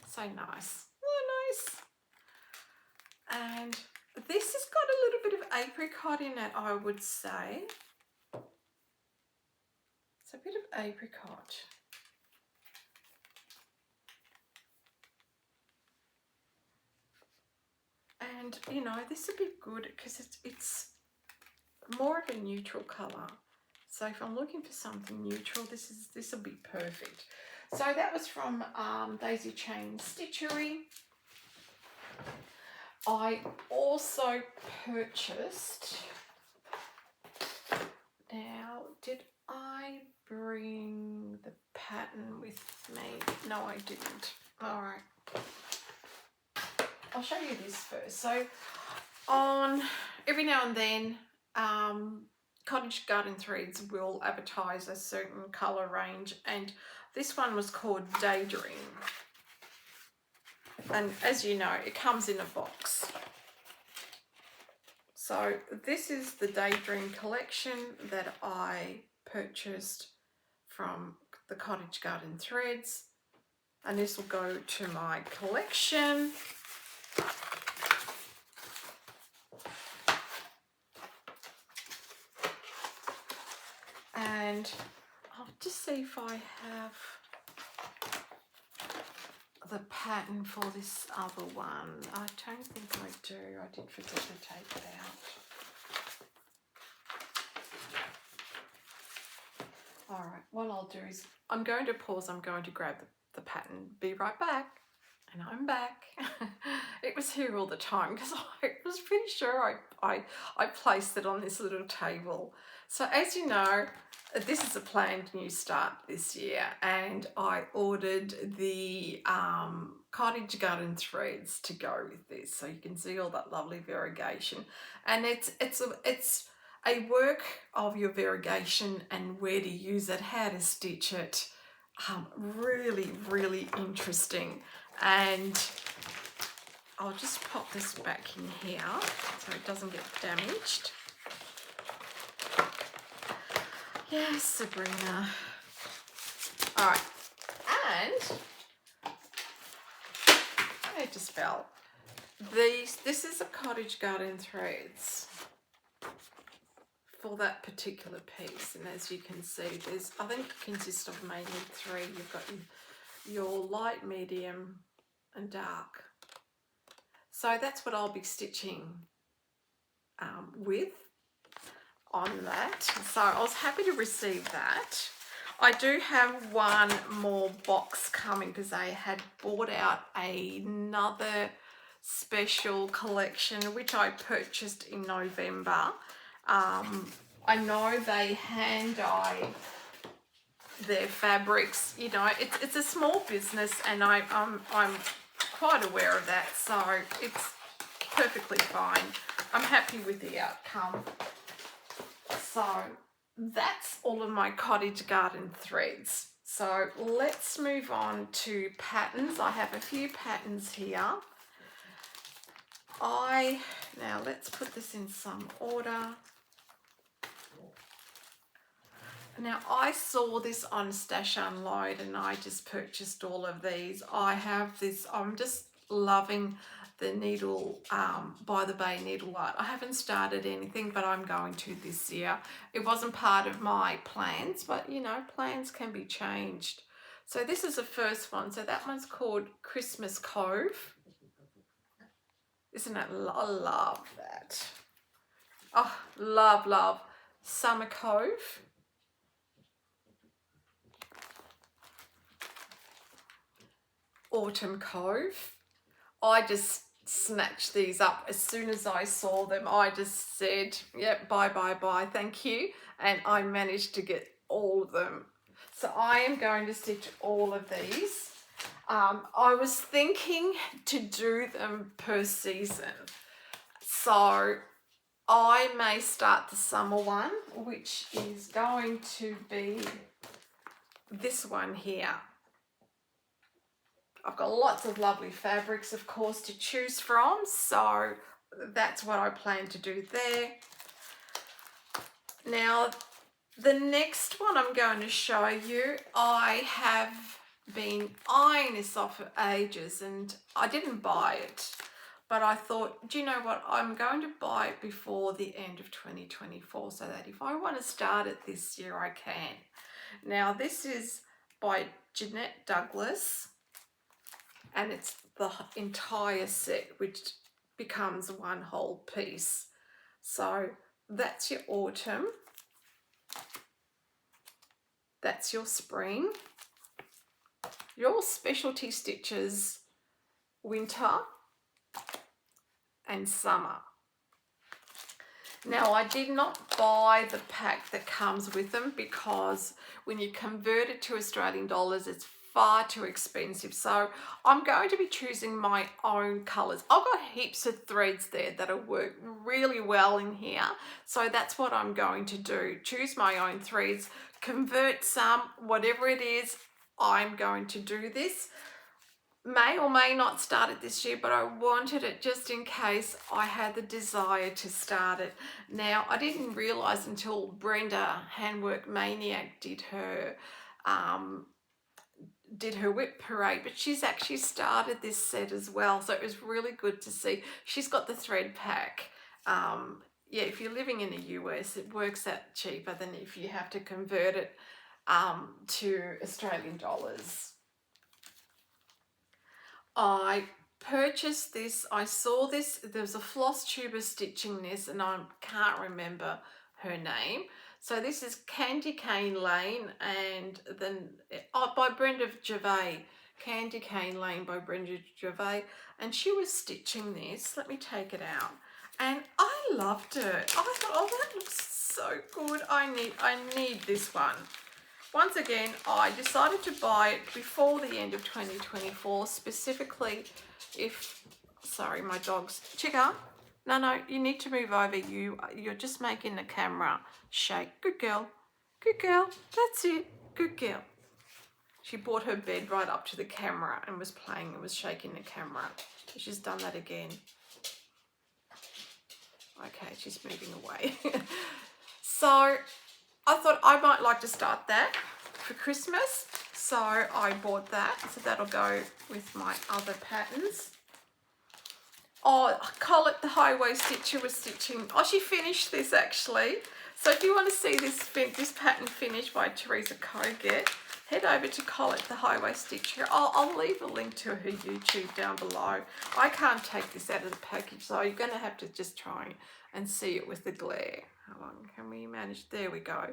So nice. Oh, nice. And this has got a little bit of apricot in it, I would say. It's a bit of apricot. And you know, this would be good because it's more of a neutral colour. So if I'm looking for something neutral, this will be perfect. So that was from Daisy Chain Stitchery. I also purchased, now did I bring the pattern with me? No, I didn't. All right, I'll show you this first. So on every now and then, Cottage Garden Threads will advertise a certain colour range, and this one was called Daydream. And as you know, it comes in a box. So this is the Daydream collection that I purchased from the Cottage Garden Threads, and this will go to my collection. And I'll just see if I have the pattern for this other one. I don't think I do. I did forget to take it out. All right, what I'll do is I'm going to pause. I'm going to grab the pattern. Be right back. And I'm back. It was here all the time because I was pretty sure I placed it on this little table. So as you know, this is a planned new start this year, and I ordered the cottage garden threads to go with this, so you can see all that lovely variegation. And it's a work of your variegation and where to use it, how to stitch it. Really, really interesting. And I'll just pop this back in here so it doesn't get damaged. Yes, Sabrina. All right, and it just fell. This is a cottage garden threads for that particular piece, and as you can see, I think it consists of mainly three. You've got your light, medium, and dark. So that's what I'll be stitching with on that. So I was happy to receive that. I do have one more box coming because they had bought out another special collection which I purchased in November. I know they hand dye their fabrics, you know, it's a small business, and I'm quite aware of that, so it's perfectly fine. I'm happy with the outcome. So that's all of my cottage garden threads. So let's move on to patterns. I have a few patterns here. Now let's put this in some order. Now I saw this on Stash Unload and I just purchased all of these. I have this, I'm just loving the needle, By the Bay needle art. I haven't started anything, but I'm going to this year. It wasn't part of my plans, but you know, plans can be changed. So this is the first one. So that one's called Christmas Cove. Isn't it? I love that. Oh, love, love. Summer Cove. Autumn Cove. I just snatched these up as soon as I saw them. I just said, yep, bye, bye, bye, thank you. And I managed to get all of them. So I am going to stitch all of these. I was thinking to do them per season. So I may start the summer one, which is going to be this one here. I've got lots of lovely fabrics, of course, to choose from, so that's what I plan to do there. Now, the next one I'm going to show you, I have been eyeing this off for ages, and I didn't buy it, but I thought, do you know what, I'm going to buy it before the end of 2024, so that if I want to start it this year, I can. Now, this is by Jeanette Douglas. And it's the entire set, which becomes one whole piece. So that's your autumn. That's your spring. Your specialty stitches, winter and summer. Now, I did not buy the pack that comes with them because when you convert it to Australian dollars, it's far too expensive. So I'm going to be choosing my own colors. I've got heaps of threads there that'll work really well in here. So that's what I'm going to do. Choose my own threads, convert some, whatever it is, I'm going to do this. May or may not start it this year, but I wanted it just in case I had the desire to start it. Now, I didn't realize until Brenda, Handwork Maniac, did her whip parade, but she's actually started this set as well, so it was really good to see. She's got the thread pack. Yeah, if you're living in the US, it works out cheaper than if you have to convert it to Australian dollars. I purchased this. I saw this. There was a Flosstuber stitching this, and I can't remember her name. So this is Candy Cane Lane, and then by Brenda Gervais. Candy Cane Lane by Brenda Gervais, and she was stitching this. Let me take it out, and I loved it. I thought, oh, that looks so good. I need this one. Once again, I decided to buy it before the end of 2024, specifically if, sorry, my dog's, Chica, no, you need to move over. You're just making the camera shake. Good girl, that's it, good girl. She brought her bed right up to the camera and was playing and was shaking the camera. She's done that again. Okay, she's moving away. So I thought I might like to start that for Christmas, so I bought that. So that'll go with my other patterns. Oh, Colette the Highway Stitcher was stitching. Oh, she finished this actually. So if you want to see this pattern finished by Teresa Koget, head over to Colette the Highway Stitcher. I'll leave a link to her YouTube down below. I can't take this out of the package, so you're going to have to just try and see it with the glare. How long can we manage? There we go.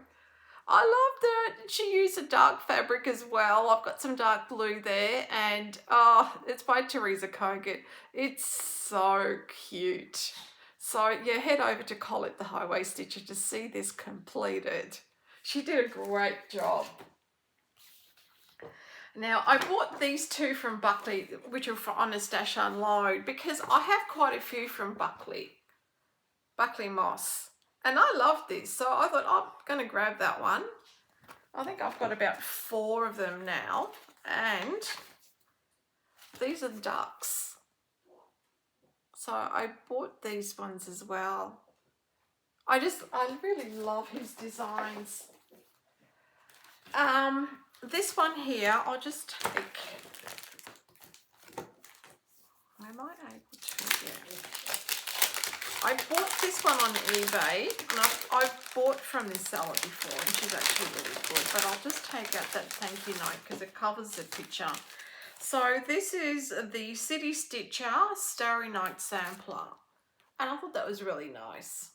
I loved it. She used a dark fabric as well. I've got some dark blue there, and oh, it's by Teresa Koget. It's so cute. So yeah, head over to Colette the Highway Stitcher to see this completed. She did a great job. Now I bought these two from Buckley, which are on a stash unload, because I have quite a few from Buckley Moss. And I love this, so I thought I'm going to grab that one. I think I've got about 4 of them now. And these are the ducks. So I bought these ones as well. I really love his designs. This one here, I'll just take. Am I able to? Yeah. I bought this one on eBay, and I've bought from this seller before, and she's actually really good, but I'll just take out that thank you note because it covers the picture. So this is the City Stitcher Starry Night Sampler, and I thought that was really nice.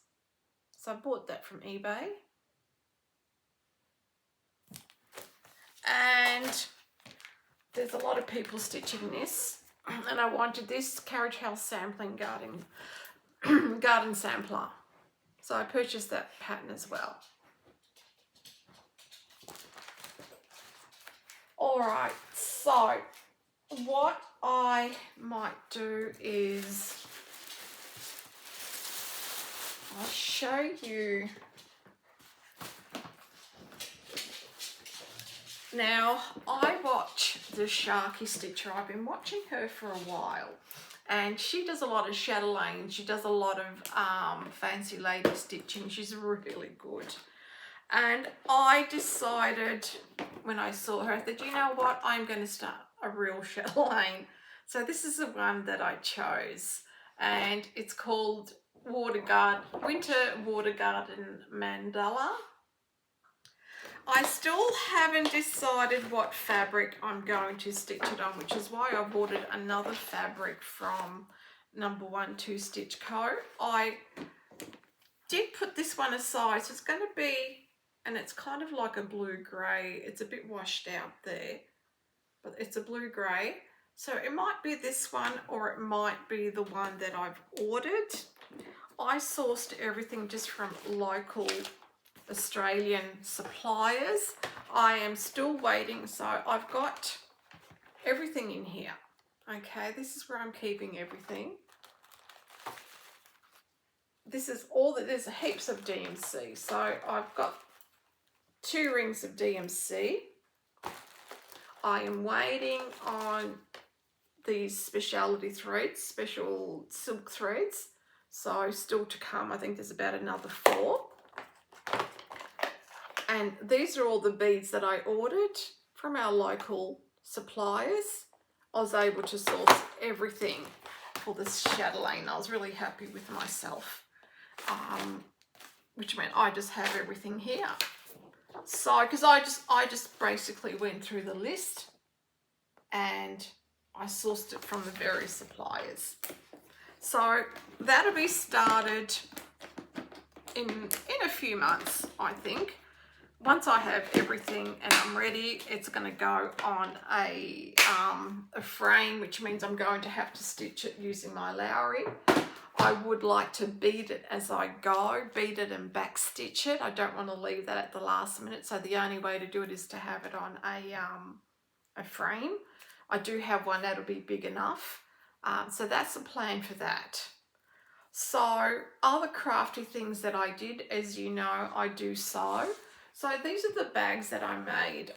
So I bought that from eBay. And there's a lot of people stitching this, and I wanted this Carriage House Sampling Garden Sampler, so I purchased that pattern as well. Alright, so what I might do is I'll show you. Now, I watch the Sharky Stitcher. I've been watching her for a while, and she does a lot of chatelaine. She does a lot of fancy lady stitching. She's really good. And I decided when I saw her, I thought, you know what, I'm going to start a real chatelaine. So this is the one that I chose, and it's called Winter Water Garden Mandala. I still haven't decided what fabric I'm going to stitch it on, which is why I've ordered another fabric from No. 12 Stitch Co. I did put this one aside, so it's going to be, and it's kind of like a blue-grey. It's a bit washed out there, but it's a blue-grey. So it might be this one, or it might be the one that I've ordered. I sourced everything just from local Australian suppliers. I am still waiting, so I've got everything in here. Okay, this is where I'm keeping everything. This is all that, there's heaps of DMC. So I've got 2 rings of DMC. I am waiting on these specialty threads, special silk threads. So still to come, I think there's about another 4. And these are all the beads that I ordered from our local suppliers. I was able to source everything for this chatelaine. I was really happy with myself, which meant I just have everything here. So, because I just basically went through the list and I sourced it from the various suppliers. So that'll be started in a few months, I think. Once I have everything and I'm ready, it's going to go on a frame, which means I'm going to have to stitch it using my Lowry. I would like to bead it as I go, bead it and back stitch it. I don't want to leave that at the last minute, so the only way to do it is to have it on a frame. I do have one that'll be big enough, so that's the plan for that. So other crafty things that I did, as you know, I do sew. So these are the bags that I made.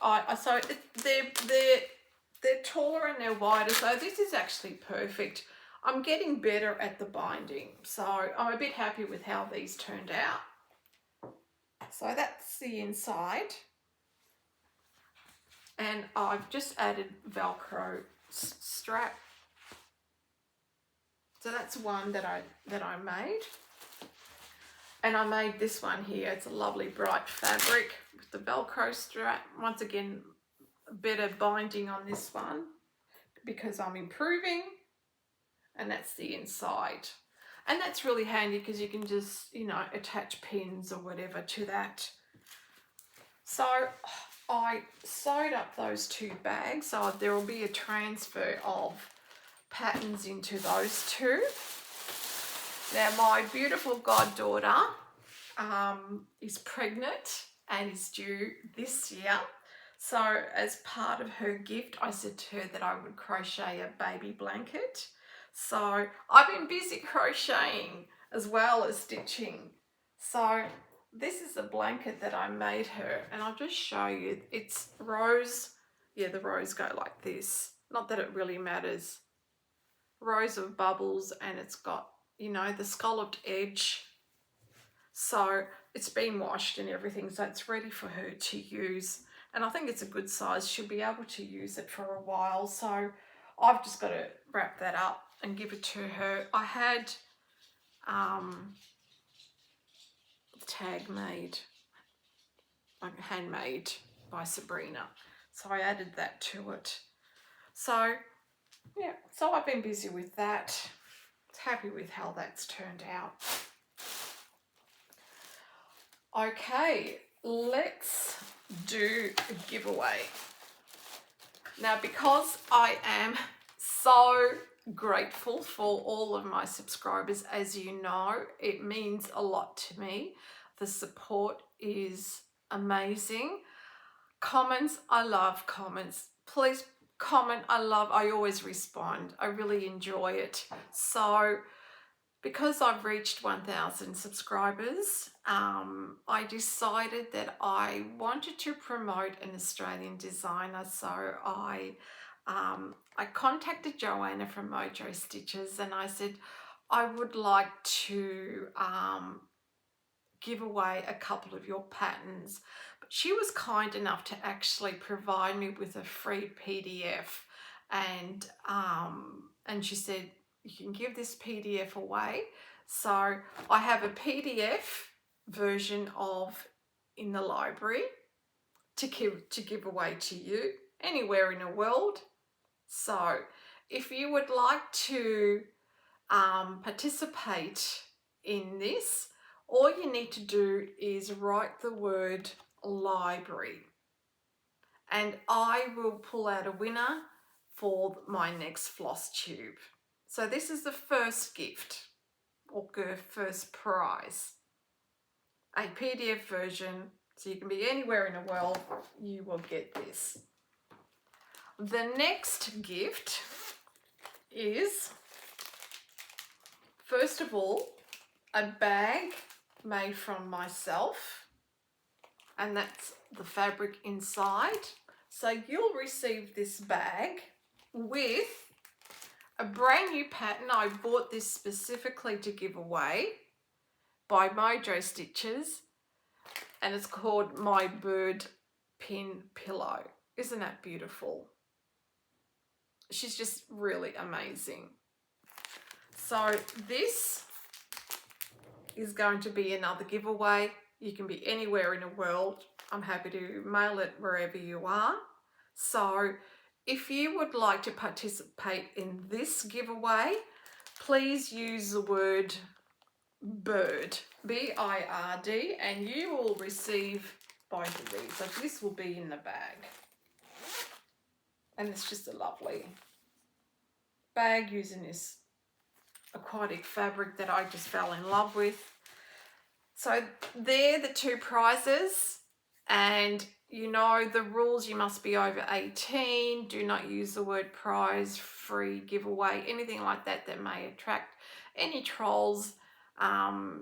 They're taller and they're wider, so this is actually perfect. I'm getting better at the binding, so I'm a bit happy with how these turned out. So that's the inside. And I've just added Velcro strap. So that's one that I made. And I made this one here. It's a lovely bright fabric with the Velcro strap. Once again, better binding on this one because I'm improving. And that's the inside. And that's really handy because you can just, you know, attach pins or whatever to that. So I sewed up those two bags. So there will be a transfer of patterns into those two. Now my beautiful goddaughter is pregnant and is due this year. So as part of her gift, I said to her that I would crochet a baby blanket. So I've been busy crocheting as well as stitching. So this is the blanket that I made her, and I'll just show you. It's rows. Yeah, the rows go like this. Not that it really matters. Rows of bubbles, and it's got, you know, the scalloped edge. So it's been washed and everything, so it's ready for her to use. And I think it's a good size. She'll be able to use it for a while. So I've just got to wrap that up and give it to her. I had the tag made, like handmade by Sabrina. So I added that to it. So yeah, so I've been busy with that. Happy with how that's turned out. Okay, let's do a giveaway. Now, because I am so grateful for all of my subscribers, as you know, it means a lot to me. The support is amazing. Comments, I love comments. Please comment. I always respond. I really enjoy it. So because I've reached 1,000 subscribers, I decided that I wanted to promote an Australian designer. So I contacted Joanna from MOJO Stitches and I said, I would like to give away a couple of your patterns. But she was kind enough to actually provide me with a free PDF, and she said, you can give this PDF away. So I have a PDF version of In the Library to give away to you anywhere in the world. So if you would like to participate in this, all you need to do is write the word library, and I will pull out a winner for my next Flosstube. So this is the first gift, or first prize, a PDF version, so you can be anywhere in the world, you will get this. The next gift is, first of all, a bag made from myself, and that's the fabric inside. So you'll receive this bag with a brand new pattern. I bought this specifically to give away by MOJO Stitches, and it's called My Bird Pin Pillow. Isn't that beautiful? She's just really amazing. So this is going to be another giveaway. You can be anywhere in the world. I'm happy to mail it wherever you are. So if you would like to participate in this giveaway, please use the word bird, B-I-R-D, and you will receive both of these. So this will be in the bag. And it's just a lovely bag using this aquatic fabric that I just fell in love with. So they're the two prizes, and you know the rules: you must be over 18, do not use the word prize, free, giveaway, anything like that that may attract any trolls,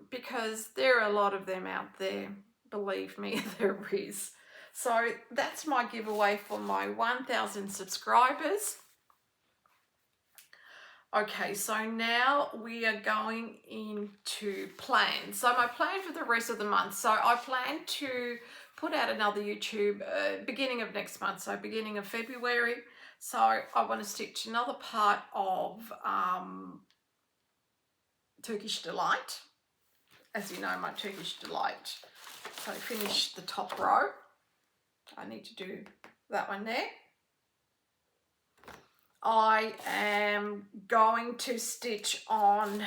because there are a lot of them out there, believe me, there is. So that's my giveaway for my 1,000 subscribers. Okay, so now we are going into plans. So my plan for the rest of the month. So I plan to put out another YouTube beginning of next month, so beginning of February. So I want to stitch another part of Turkish Delight. As you know, my Turkish Delight. So I finished the top row. I need to do that one there. I am going to stitch on,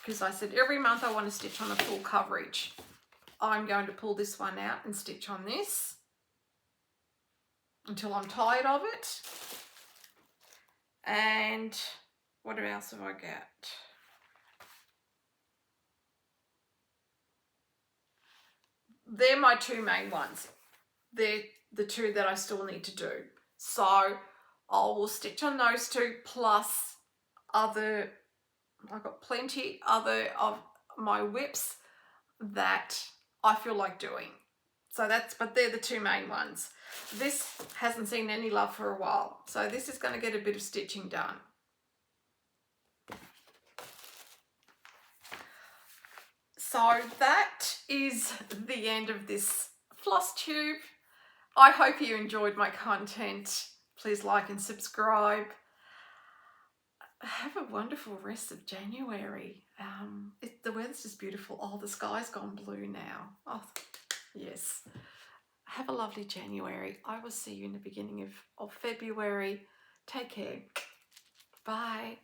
because I said every month I want to stitch on a full coverage. I'm going to pull this one out and stitch on this until I'm tired of it. And what else have I got? They're my two main ones. They're the two that I still need to do. So I will stitch on those two, plus other, I've got plenty other of my whips that I feel like doing. So but they're the two main ones. This hasn't seen any love for a while, so this is going to get a bit of stitching done. So that is the end of this floss tube. I hope you enjoyed my content. Please like and subscribe. Have a wonderful rest of January. The weather's just beautiful. Oh, the sky's gone blue now. Oh, yes. Have a lovely January. I will see you in the beginning of February. Take care. Bye.